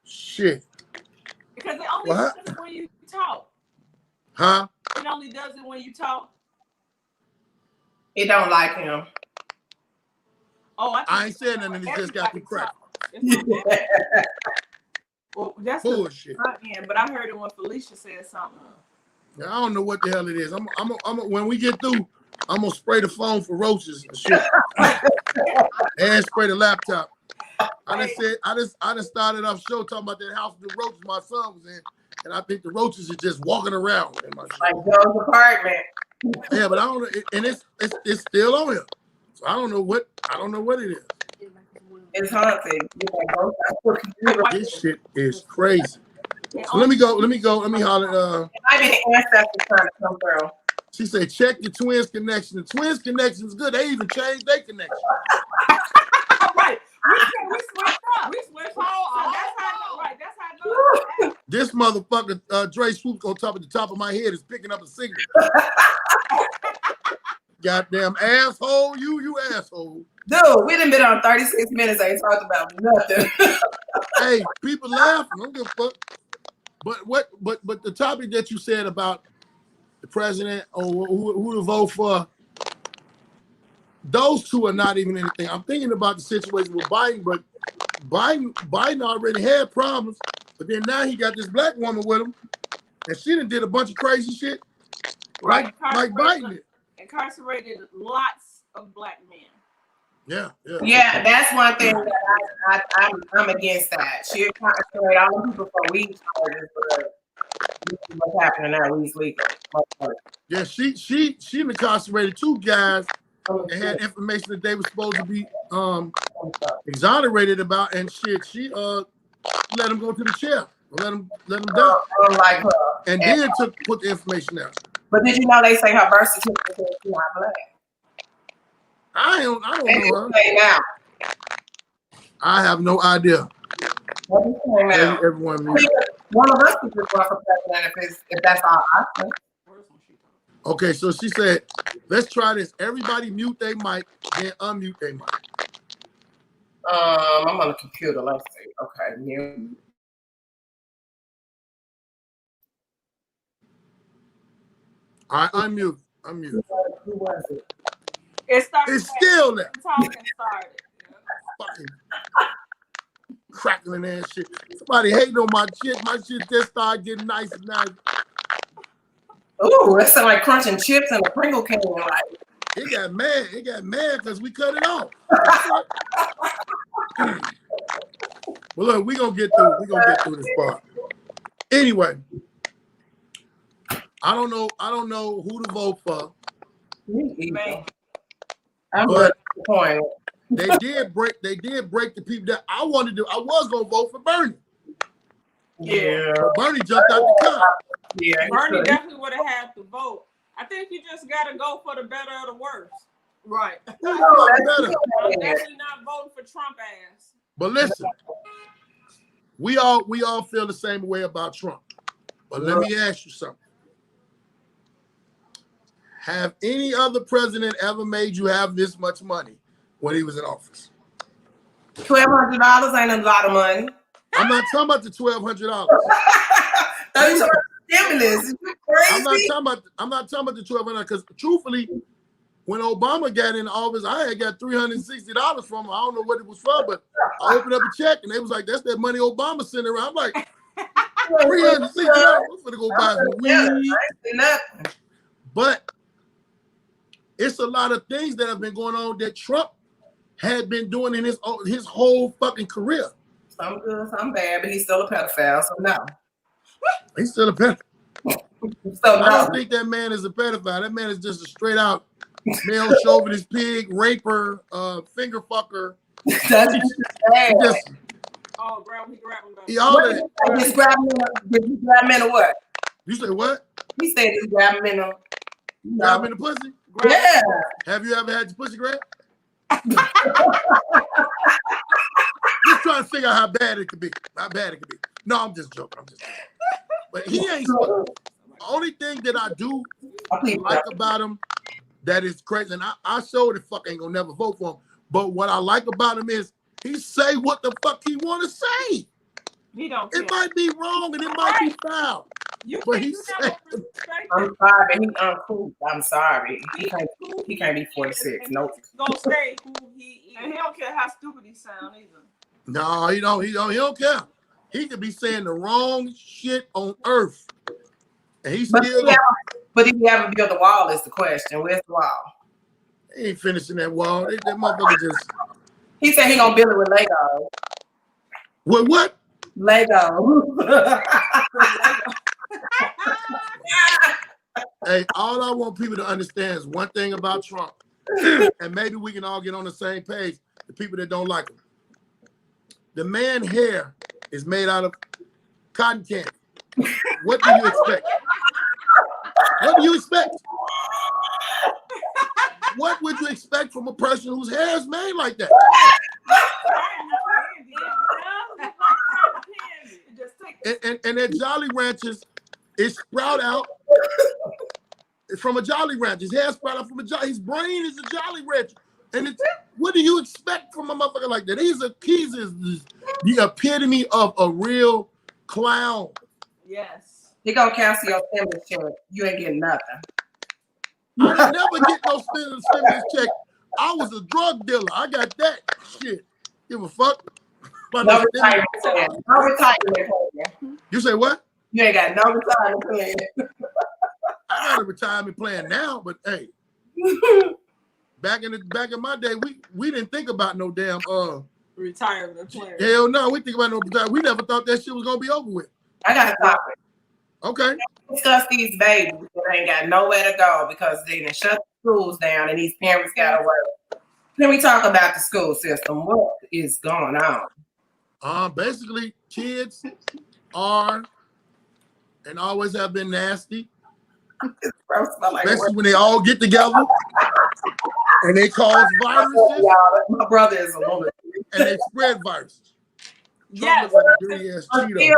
Shit.
Because it only does it when you talk.
Huh?
It only does it when you talk.
It don't like him.
Oh,
I ain't saying nothing. It just got through crack.
Well, that's
bullshit.
But I heard it when Felicia said something.
Yeah, I don't know what the hell it is. When we get through, I'm gonna spray the phone for roaches and shit, and spray the laptop. I just started off show talking about that house with the roaches my son was in, and I think the roaches are just walking around in my shit.
Like Joe's apartment.
Yeah, but I don't know, and it's still on here, so I don't know what it is.
It's haunted.
This shit is crazy. So let me holler.
It might be the ancestors trying to come through.
She said, check your twins connection. The twins connection is good. They even changed their connection.
Right. We switched up. We switched home. That's how it goes.
This motherfucker, Dre Swoop on top of the top of my head is picking up a signal. Goddamn asshole, you asshole.
Dude, we done been on 36 minutes. Ain't talked about nothing.
Hey, people laughing. I don't give a fuck. But the topic that you said about the president or who to vote for, those two are not even anything. I'm thinking about the situation with Biden, but Biden already had problems, but then now he got this black woman with him, and she done did a bunch of crazy shit, like Biden did.
Incarcerated lots of black men.
Yeah, that's one thing that I'm against that. She incarcerated all the people for weed charges, but what's happening now? Weed's legal.
Yeah, she incarcerated two guys that had information that they were supposed to be exonerated about, and shit. She let them go to the chair, let them die,
like her.
And then put the information out.
But did you know they say her birth certificate says she's not black?
I don't know her.
Now.
I have no idea.
Everyone one of us could just run for president if that's our option.
Okay, so she said, let's try this. Everybody mute their mic, then unmute their mic.
I'm on the computer. Let's see. Okay, mute.
All right, unmute.
Who was it?
It's still there.
Talking started.
Fucking crackling ass shit. Somebody hating on my shit. My shit just started getting nice and nice.
Ooh, that sound like crunching chips in a Pringle can. Like.
It got mad. It got mad because we cut it off. Well, look, we're gonna get through this part. Anyway, I don't know who to vote for. But they did break the people that I wanted to. I was gonna vote for Bernie.
Yeah.
But Bernie jumped out the car.
Yeah. Bernie definitely would have had to vote. I think you just gotta go for the better or the worse. Right. I'm definitely not voting for Trump ass.
But listen, we all feel the same way about Trump. But let me ask you something. Have any other president ever made you have this much money when he was in office?
$1,200 ain't a lot of money.
I'm not talking about the $1,200.
Stimulus.
I'm not talking about the $1,200 because truthfully, when Obama got in office, I had got $360 from him. I don't know what it was for, but I opened up a check and they was like, "That's that money Obama sent around." I'm like, $360. I'm gonna go buy some weed. But it's a lot of things that have been going on that Trump had been doing in his whole fucking career.
Some good, some bad, but he's still a pedophile, so no.
He's still a pedophile.
So
I don't think that man is a pedophile. That man is just a straight out male chauvinist pig, raper, finger fucker,
That's
He just
Oh, grab him back.
he all that.
Just grab him in a what?
You say what?
He said just grab him in a
Grab him in the pussy?
Yeah.
Have you ever had your pussy grabbed? Just trying to figure out how bad it could be. How bad it could be. No, I'm just joking. But he ain't. The only thing that I do like about him that is crazy, and I sure the fuck ain't gonna never vote for him. But what I like about him is he say what the fuck he want to say.
He don't care.
It might be wrong and it might be foul. But he said,
I'm sorry, he's uncool. I'm sorry. He can't be 46. Nope.
Gonna stay who he is. And he don't care how stupid he sound either.
no, he don't care. He could be saying the wrong shit on earth. And he's
But
still
if you ever build a wall is the question. Where's the wall?
he ain't finishing that wall. That motherfucker just
He said he gonna build it with Lego.
with what?
Lego.
Hey, all I want people to understand is one thing about Trump, and maybe we can all get on the same page, the people that don't like him. The man's hair is made out of cotton candy. What do you expect? What do you expect? What would you expect from a person whose hair is made like that? And at Jolly Ranchers, it sprout out from a Jolly Rancher. His hair sprout out from a Jolly. His brain is a Jolly Rancher. And it's, what do you expect from a motherfucker like that? He's the epitome of a real clown.
Yes.
He gonna cancel your stimulus check. You ain't getting nothing.
I didn't never get no stimulus check. I was a drug dealer. I got that shit. Give a fuck.
No retirement plan. No retirement plan.
You say what?
You ain't got no retirement plan.
I got a retirement plan now, but hey, back in my day, we didn't think about no damn
retirement plan.
Hell no, we think about no retirement. We never thought that shit was gonna be over with.
I got a topic.
Okay.
Discuss these babies that ain't got nowhere to go because they done shut the schools down and these parents gotta work. Then we talk about the school system. What is going on?
Basically, kids are and always have been nasty. Especially when they all get together and they cause viruses.
My brother is a woman.
And they spread viruses.
Yes.
Let me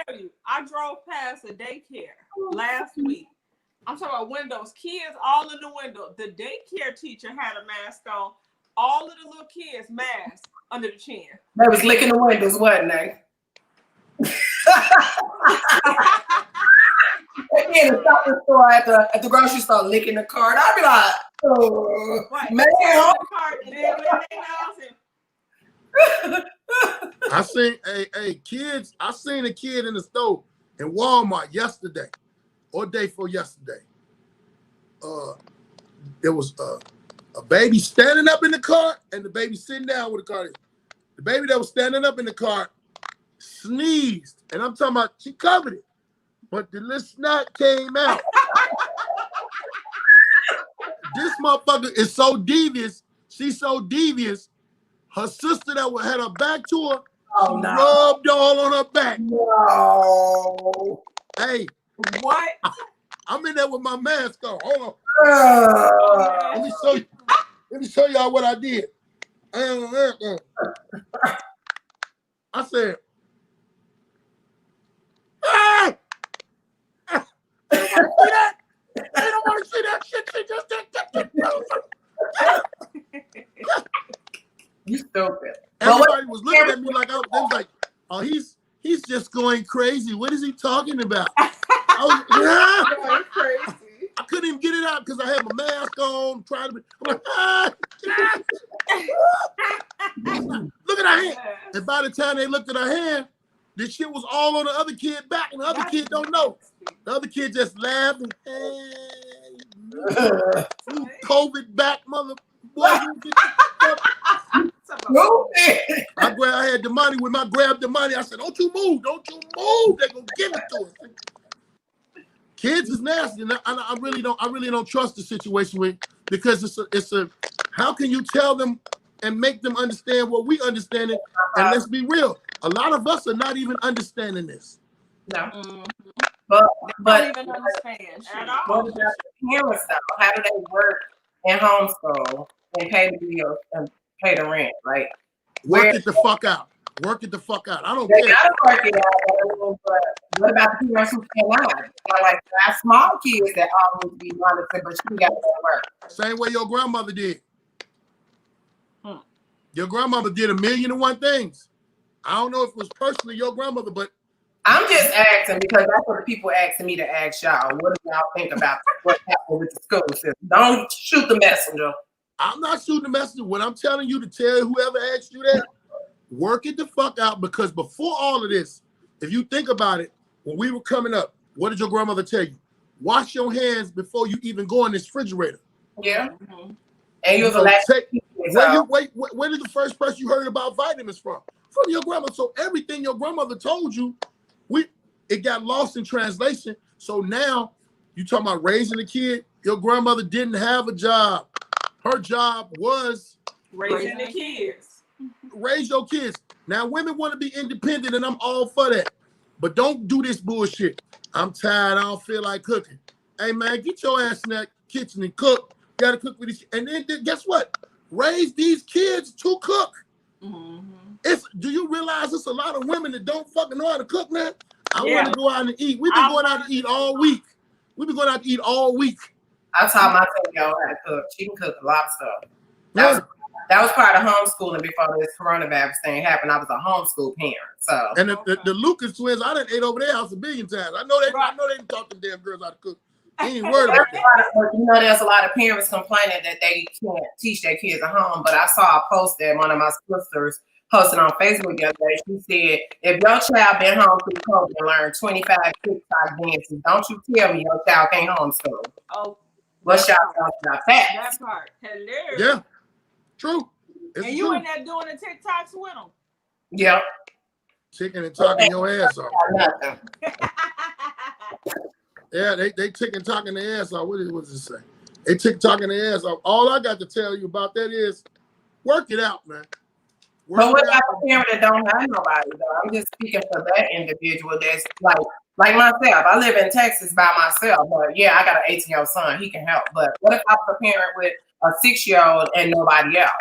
tell
you, I drove past a daycare last week. I'm talking about windows, kids all in the window. The daycare teacher had a mask on. All of the little kids masks under the chin.
They was licking the windows, wasn't they? In the shopping store at the grocery store licking the card. I'd be like, oh,
right.
Man.
I seen kids. I seen a kid in the store in Walmart yesterday, or day before yesterday. There was a baby standing up in the car and the baby sitting down with the car. The baby that was standing up in the car sneezed, and I'm talking about she covered it, but the little snot came out. This motherfucker is so devious. She's so devious. Her sister that had her back to her, rubbed all on her back.
No.
Hey,
what?
I'm in there with my mask on. Hold on. Let me show y'all what I did. I said, ah! They don't want to see that shit. They just
You stupid.
Everybody was looking at me like they was like, oh, he's just going crazy. What is he talking about? I was
crazy.
I couldn't even get it out because I had my mask on, trying to be. I'm like, look at her hand. And by the time they looked at her hand, this shit was all on the other kid back, and the other kid don't know. The other kid just laughed and, hey, COVID back, mother boy. I had the money. When I grabbed the money, I said, don't you move. They're gonna give it to us. Kids is nasty, and I really don't trust the situation with because How can you tell them and make them understand what we understand it? And let's be real, a lot of us are not even understanding this.
No.
Mm-hmm.
But
don't even understand
at all. What about the parents though? How do they work in homeschool and pay the bills and pay the rent? Like
work it the fuck out. Work it the fuck out. I don't
they
care.
gotta work it out, but what about the parents who cannot? Like our small kids that all need to be monitored, but you gotta go to work.
Same way your grandmother did. Your grandmother did 1,000,001 things. I don't know if it was personally your grandmother, but
I'm just asking because that's what the people asking me to ask y'all. What do y'all think about what happened with the school system? Don't shoot the messenger.
I'm not shooting the messenger. What I'm telling you to tell whoever asked you that, work it the fuck out, because before all of this, if you think about it, when we were coming up, what did your grandmother tell you? Wash your hands before you even go in this refrigerator.
Yeah. Mm-hmm. And you was allowed
where did the first person you heard about vitamins from? From your grandmother. So everything your grandmother told you, it got lost in translation. So now you talking about raising a kid. Your grandmother didn't have a job. Her job was
raising the kids.
Raise your kids. Now women want to be independent, and I'm all for that. But don't do this bullshit. I'm tired. I don't feel like cooking. Hey man, get your ass in that kitchen and cook. You gotta cook with these. And then guess what? Raise these kids to cook. Mm-hmm. Do you realize there's a lot of women that don't fucking know how to cook, man? I want to go out and eat. We've been going out to eat all week. We've been going out to eat all week.
I taught my 10-year-old how to cook. She can cook a lot of stuff. That was part of homeschooling before this coronavirus thing happened. I was a homeschool parent. So
and the Lucas twins, I done ate over their house 1,000,000,000 times. I know they didn't talk to damn girls how to cook. They ain't worried about that.
You know, there's a lot of parents complaining that they can't teach their kids at home. But I saw a post that one of my sisters posted on Facebook the other day. She said, if your child been home through COVID and learned 25 TikTok dances, don't you tell me your child can't homeschool.
Oh,
what's y'all thoughts about that?
That part. Hilarious.
Yeah, true. It's
and you
true.
in there doing the TikToks with them.
Yep.
Chicken and talking your ass off. Yeah, they tick and talking their ass off. What does it say? They tick talking their ass off. All I got to tell you about that is work it out, man.
But what about the parent that don't have nobody, though? I'm just speaking for that individual that's like myself. I live in Texas by myself, but yeah, I got an 18-year-old son. He can help. But what if I was a parent with a 6-year-old and nobody else?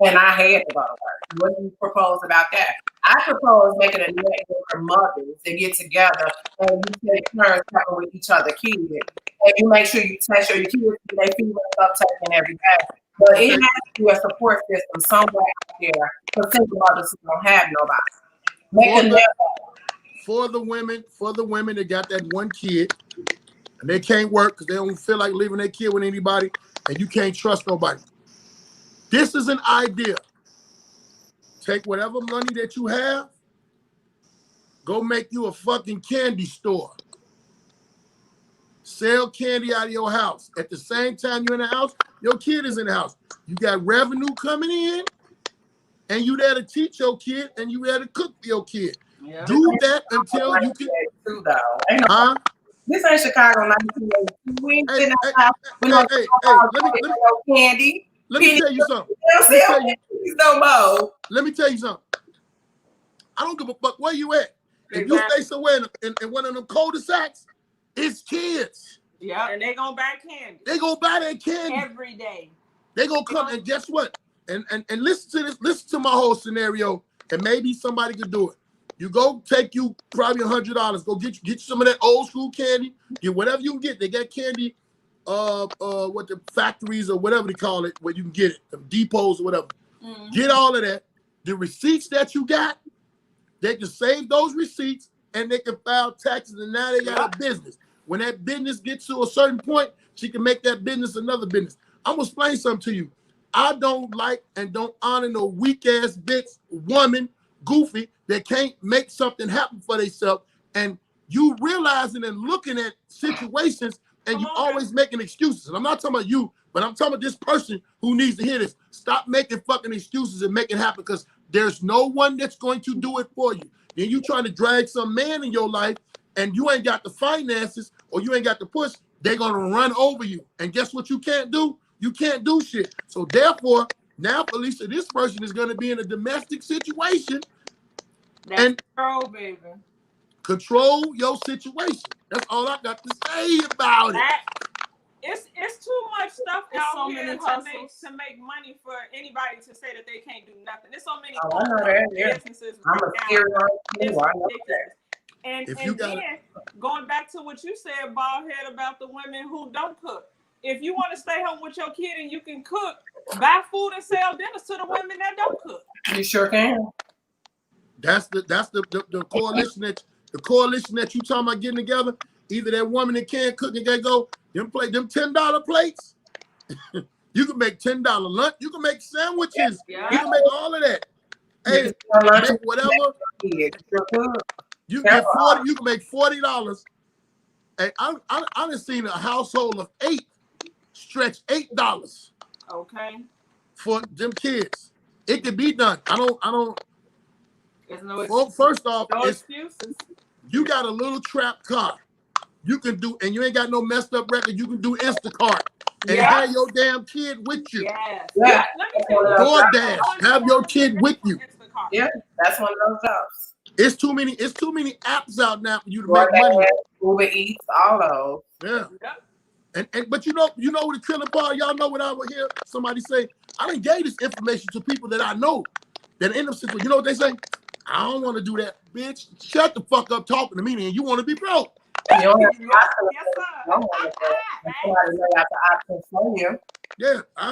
And I had to go to work. What do you propose about that? I propose making a network for mothers to get together and you take turns talking with each other kids. And you make sure you test your kids so they feel stuff taken every day. But it has to be a support system somewhere out there for single mothers who don't have nobody.
For the women that got that one kid and they can't work because they don't feel like leaving their kid with anybody and you can't trust nobody. This is an idea. Take whatever money that you have, go make you a fucking candy store. Sell candy out of your house. At the same time you're in the house, your kid is in the house. You got revenue coming in, and you there to teach your kid, and you there to cook for your kid. Yeah. Do that until you can. Huh?
This ain't Chicago 1982. We ain't sitting outside. Candy.
Let me tell you something. Let me tell you something. I don't give a fuck where you at. If you stay somewhere in one of them cul-de-sacs, it's kids.
Yeah, and they gonna buy candy.
They gonna buy that candy
every day.
They gonna come and guess what? And listen to this. Listen to my whole scenario, and maybe somebody could do it. You go take you probably $100. Go get you some of that old school candy. Get whatever you can get. They got candy. What the factories or whatever they call it, where you can get it, the depots or whatever. Mm-hmm. Get all of that. The receipts that you got, they can save those receipts and they can file taxes, and now they got a business. When that business gets to a certain point, she can make that business another business. I'm gonna explain something to you. I don't like and don't honor no weak ass bitch, woman, goofy that can't make something happen for themselves. And you realizing and looking at situations and you always making excuses. And I'm not talking about you, but I'm talking about this person who needs to hear this. Stop making fucking excuses and make it happen, because there's no one that's going to do it for you. Then you trying to drag some man in your life and you ain't got the finances or you ain't got the push, they're going to run over you. And guess what you can't do? You can't do shit. So therefore, now Felicia, this person is going to be in a domestic situation.
That's control, baby.
Control your situation. That's all I got to say about it.
It's too much stuff out here to make money for anybody to say that they can't do nothing. There's so many businesses right now. It's ridiculous. And then going back to what you said, Baldhead, about the women who don't cook. If you want to stay home with your kid and you can cook, buy food and sell dinners to the women that don't cook.
You sure can.
That's the coalition that you talking about getting together. Either that woman that can't cook and they go, them $10 plates. You can make $10 lunch. You can make sandwiches. Yeah. You can make all of that. Hey, make whatever. You can get 40. You can make $40. Hey, I done seen a household of 8 stretch $8.
Okay.
For them kids, it can be done. I don't. Well, first off, you got a little trap car. You can do, and you ain't got no messed up record. You can do Instacart and have your damn kid with you.
Yeah.
DoorDash, have your kid with you.
Yeah, that's one of those jobs.
It's too many apps out now for you to make money.
Uber Eats, all those.
Yeah. And but you know what the killing part? Y'all know what I would hear somebody say. I done gave this information to people that I know that end up situations. You know what they say? I don't want to do that, bitch. Shut the fuck up talking to me, and you want to be broke.
Yeah,
I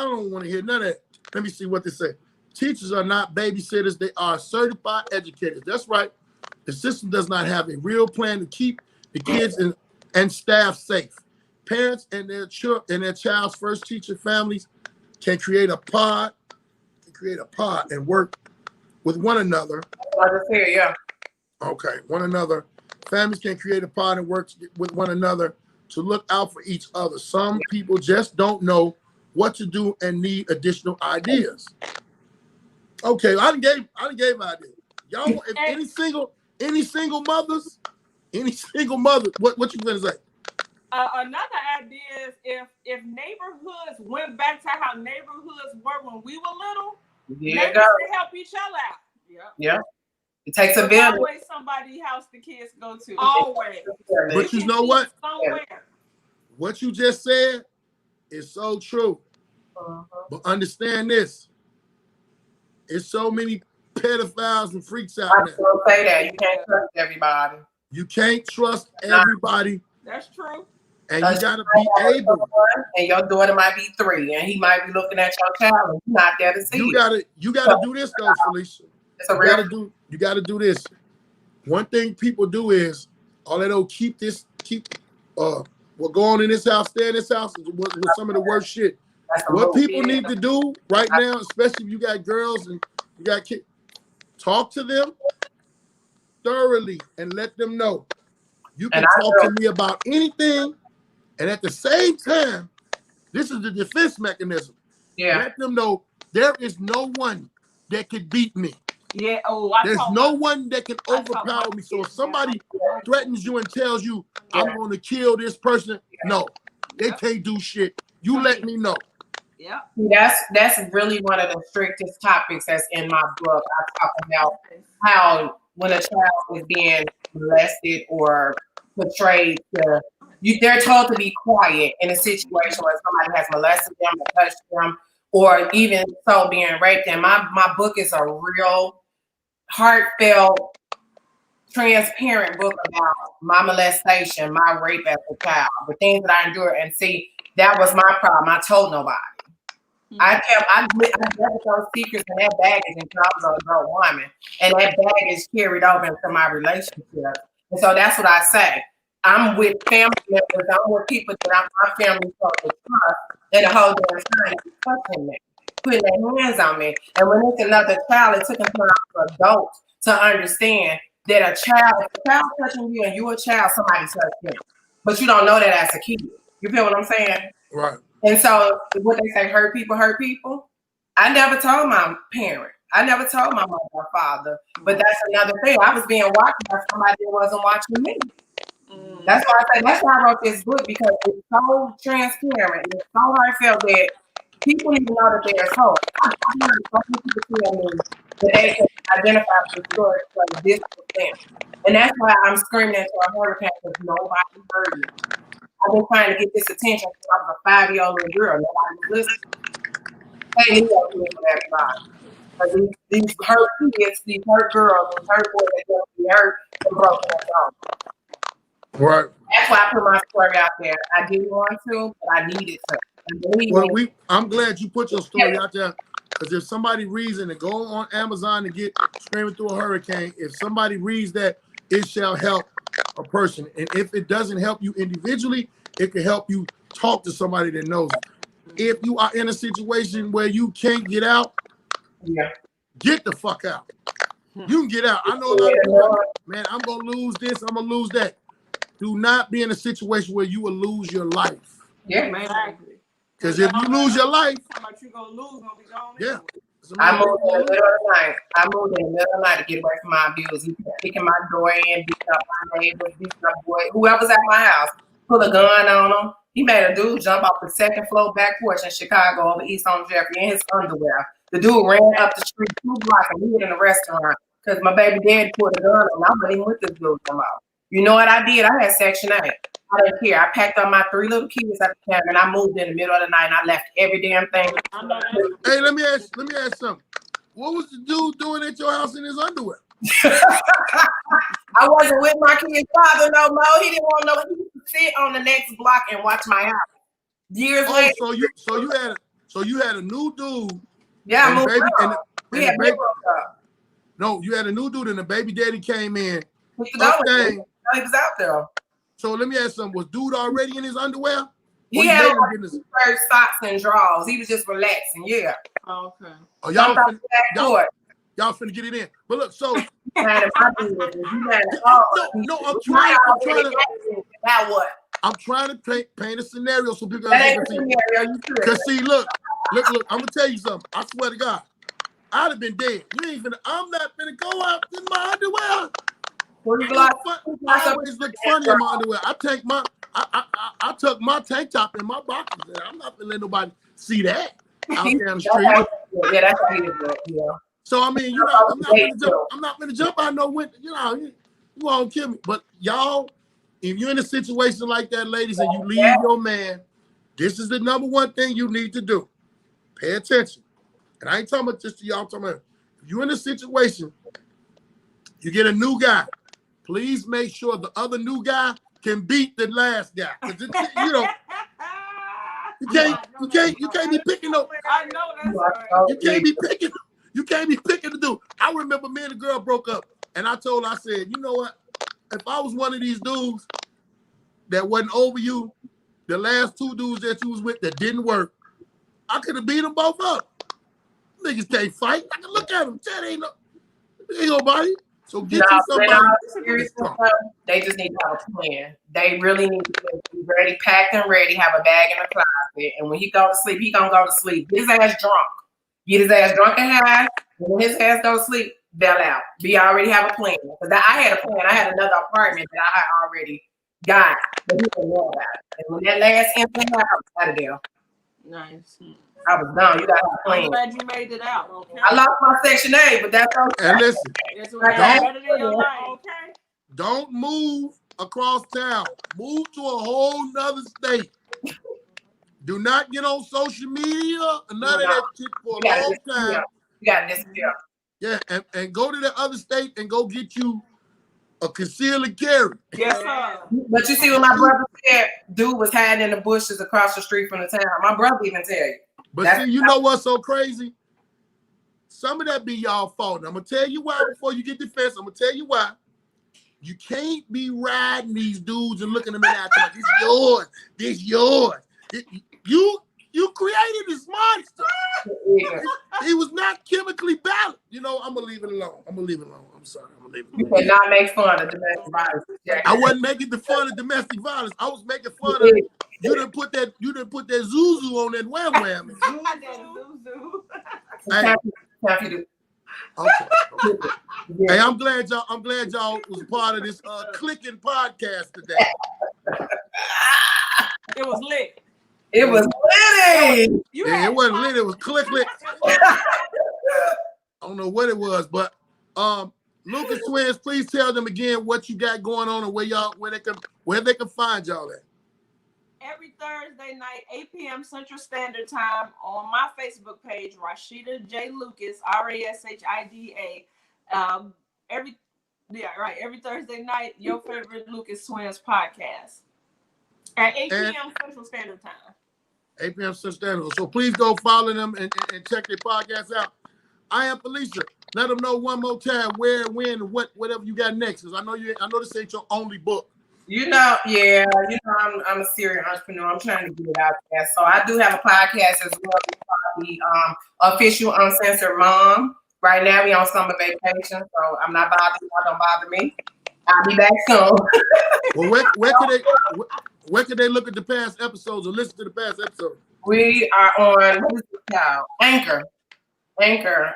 don't want to hear none of that. Let me see what they say. Teachers are not babysitters. They are certified educators. That's right. The system does not have a real plan to keep the kids and staff safe. Parents and their child's first teacher families can create a pod and work with one another. Okay, one another. Families can create a pod and work with one another to look out for each other. Some people just don't know what to do and need additional ideas. Okay, I done gave ideas. Y'all, if any single mothers, what you gonna say?
Another idea is if neighborhoods went back to how neighborhoods were when we were little, neighbors to help each other out.
Yeah. It takes a village.
Always somebody's house the kids go to. Always.
But you know what?
Somewhere.
What you just said is so true. But understand this. It's so many pedophiles and freaks out there.
I still say that. You can't trust everybody.
You can't trust everybody.
That's true.
And you gotta be able.
And your daughter might be 3, and he might be looking at your child, and you're not there to see.
You gotta do this though, Felicia. You gotta do this. One thing people do is all they don't keep what go on in this house, stay in this house with some of the worst shit. What people need to do right now, especially if you got girls and you got kids, talk to them thoroughly and let them know you can talk to me about anything. And at the same time, this is the defense mechanism.
Yeah.
Let them know there is no one that could beat me.
Yeah.
There's no one that can overpower me. So if somebody threatens you and tells you I'm going to kill this person, no, they can't do shit. You let me know.
Yeah. That's really one of the strictest topics that's in my book. I talk about how when a child is being molested or portrayed they're told to be quiet in a situation where somebody has molested them or touched them, or even so being raped. And my book is a real heartfelt, transparent book about my molestation, my rape as a child, the things that I endured. And see, that was my problem. I told nobody. I never told secrets in that baggage until I was an adult woman. And that baggage carried over into my relationship. And so that's what I say. I'm with family members, I'm with people that my family supposed to trust that the whole damn time is touching me, putting their hands on me. And when it's another child, it took until I was an adult to understand that if a child touching you and you're a child, somebody touched you. But you don't know that as a kid. You feel what I'm saying?
Right.
And so what they say, hurt people. I never told my parent. I never told my mother or father. But that's another thing. I was being watched by somebody that wasn't watching me. That's why I wrote this book, because it's so transparent. It's so heartfelt that people need to know that there's hope. I've heard so many people tell me that they can identify with the story because this was them. And that's why I'm screaming into a hurricane because nobody heard me. I've been trying to get this attention since I was a 5-year-old little girl. Nobody was listening. Hey, you got to do it for everybody. Because these hurt kids, these hurt girls, these hurt boys that just be hurt and broken and gone.
Right.
That's why I put my story out there. I didn't want to, but I needed to.
Well, I'm glad you put your story out there because if somebody reads it and go on Amazon and get Screaming Through a Hurricane, if somebody reads that, it shall help a person. And if it doesn't help you individually, it can help you talk to somebody that knows. If you are in a situation where you can't get out, get the fuck out. You can get out. I know a lot of people, man, I'm going to lose this, I'm going to lose that. Do not be in a situation where you will lose your life.
Yeah, exactly.
Because if you lose your life,
you're going to lose, going to be gone.
Yeah.
I moved in the middle of the night. I moved in the middle of the night to get away from my abuse. He kept kicking my door in, beating up my neighbors, beating up boys, whoever's at my house, pull a gun on him. He made a dude jump off the second floor back porch in Chicago over East on Jeffrey in his underwear. The dude ran up the street 2 blocks and hid in a restaurant because my baby daddy pulled a gun on him. I'm not even with this dude no more. You know what I did? I had Section 8. I didn't care. I packed up my 3 little kids at the camp and I moved in the middle of the night and I left every damn thing.
Hey, let me ask something. What was the dude doing at your house in his underwear?
I wasn't with my kid's father no more. He didn't want to know. He used to sit on the next block and watch my house. Years later.
So you had a new dude.
Yeah,
and
baby,
we had baby, no, you had a new dude and the baby daddy came in.
He was out there.
So let me ask something. Was dude already in his underwear?
He had socks and drawers. He was just relaxing. Yeah.
Okay.
Oh, y'all finna get it in. But look, so I'm trying to paint a scenario so people can see. Because see, look, I'm gonna tell you something. I swear to God, I'd have been dead. I'm not finna go out in my underwear. I always look funny in my underwear. I tuck my tank top in my boxers. And I'm not gonna let nobody see that out there on the street.
Yeah, that's how he was. Yeah.
So I mean, I'm not gonna jump out no window. You won't kill me. But y'all, if you're in a situation like that, ladies, and you leave your man, this is the number one thing you need to do. Pay attention. And I ain't talking about just to y'all. I'm talking about if you're in a situation, you get a new guy. Please make sure the other new guy can beat the last guy. You can't be picking no.
I know that's right.
You can't be picking the dude. I remember me and the girl broke up, and I told her, I said, you know what? If I was one of these dudes that wasn't over you, the last 2 dudes that you was with that didn't work, I could have beat them both up. Niggas can't fight. I can look at them. That ain't nobody. So get you somebody.
They just need to have a plan. They really need to be ready, packed and ready, have a bag in the closet. And when he go to sleep, he gonna go to sleep. Get his ass drunk. Get his ass drunk and high. And when his ass go to sleep, bail out. Be already have a plan. Because I had a plan. I had another apartment that I had already got, but he didn't know about it. And when that last incident happened, I was out of there.
Nice.
I was done. You got to have a plan.
I'm glad you made it out. Okay.
I lost my Section 8, but that's okay.
And listen, don't move across town. Move to a whole nother state. Do not get on social media or none of that shit for a long time.
You got to disappear.
Yeah, and go to the other state and go get you a conceal and carry.
Yes, sir. But you see what my brother said, dude was hiding in the bushes across the street from the town. My brother even tell you.
But see, you know what's so crazy? Some of that be y'all fault. And I'm going to tell you why before you get defense. I'm going to tell you why. You can't be riding these dudes and looking at them and like, this yours. This yours. You created this monster. He was not chemically balanced. I'm going to leave it alone. I'm sorry. I'm going to leave it alone.
You cannot make fun of domestic violence.
I wasn't making the fun of domestic violence. I was making fun of you didn't put that Zuzu on that wham wham. Okay. Hey, I'm glad y'all was part of this clicking podcast today.
It was lit.
It was litty.
Yeah, it wasn't lit. It was click. I don't know what it was, but Lucas Twins, please tell them again what you got going on and where they can find y'all at.
Every Thursday night, 8 p.m. Central Standard Time on my Facebook page, Rasheda J. Lucas, Rashida. Every Thursday night, your favorite Lucas Twins podcast at 8 p.m. Central Standard Time.
8 p.m. Central Standard. So please go follow them and check their podcast out. I am Felicia. Let them know one more time where, when, whatever you got next. Because I know this ain't your only book.
I'm a serious entrepreneur. I'm trying to get it out there. So I do have a podcast as well. The official uncensored mom. Right now we on summer vacation, so I'm not bothering you. Don't bother me. I'll be back soon.
Well, where can they look at the past episodes or listen to the past episodes?
We are on Anchor.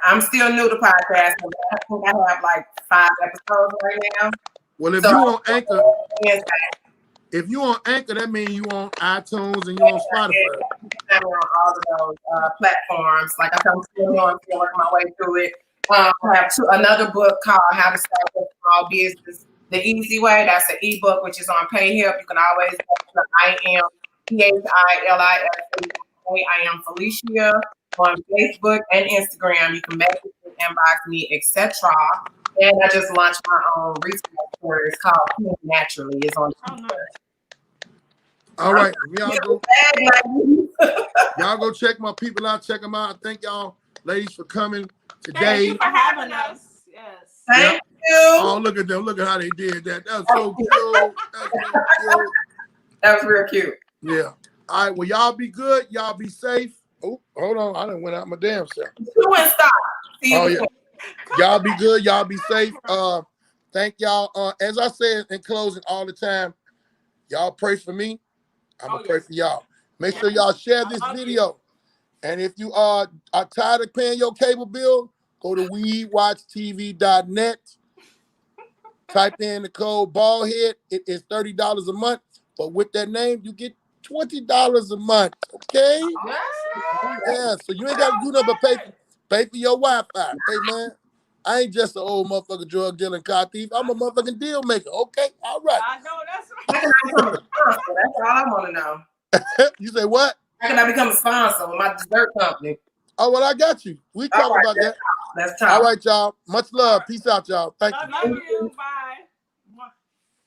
I'm still new to podcasting, but I think I have like 5 episodes right now.
Well, if you on Anchor, that means you on iTunes and you on Spotify.
I'm on all of those platforms. Like I said, I'm still working my way through it. I have another book called How to Start a Small Business the Easy Way. That's an ebook which is on PayHelp. You can always go to I am Felicia on Facebook and Instagram. You can message me, inbox me, etc. And I just launched my own research course called Clean Naturally. It's on
All right. Y'all go check my people out. Check them out. Thank y'all, ladies, for coming today.
Thank you for having us. Yes.
Thank you.
Oh, look at them. Look at how they did that. That was so cute.
That was real cute.
Yeah. All right. Well, y'all be good. Y'all be safe. Oh, hold on. I done went out my damn self.
Stop.
Oh, yeah. Y'all be good. Y'all be safe. Thank y'all. As I said in closing all the time, y'all pray for me. I'm going to pray for y'all. Make sure y'all share this video. And if you are tired of paying your cable bill, go to WeWatchTV.net. Type in the code Baldhead. It is $30 a month. But with that name, you get $20 a month. Okay? Yeah, so you ain't got to do nothing but pay for your Wi-Fi. Hey, man, I ain't just an old motherfucking drug dealing car thief. I'm a motherfucking deal maker. Okay? All right.
I know, that's right.
That's all I want to know.
You say what?
How can I become a sponsor with my dessert company?
Oh, well, I got you. We talk about that.
Let's talk.
All right, y'all. Much love. Peace out, y'all. Thank you.
Love you. Bye.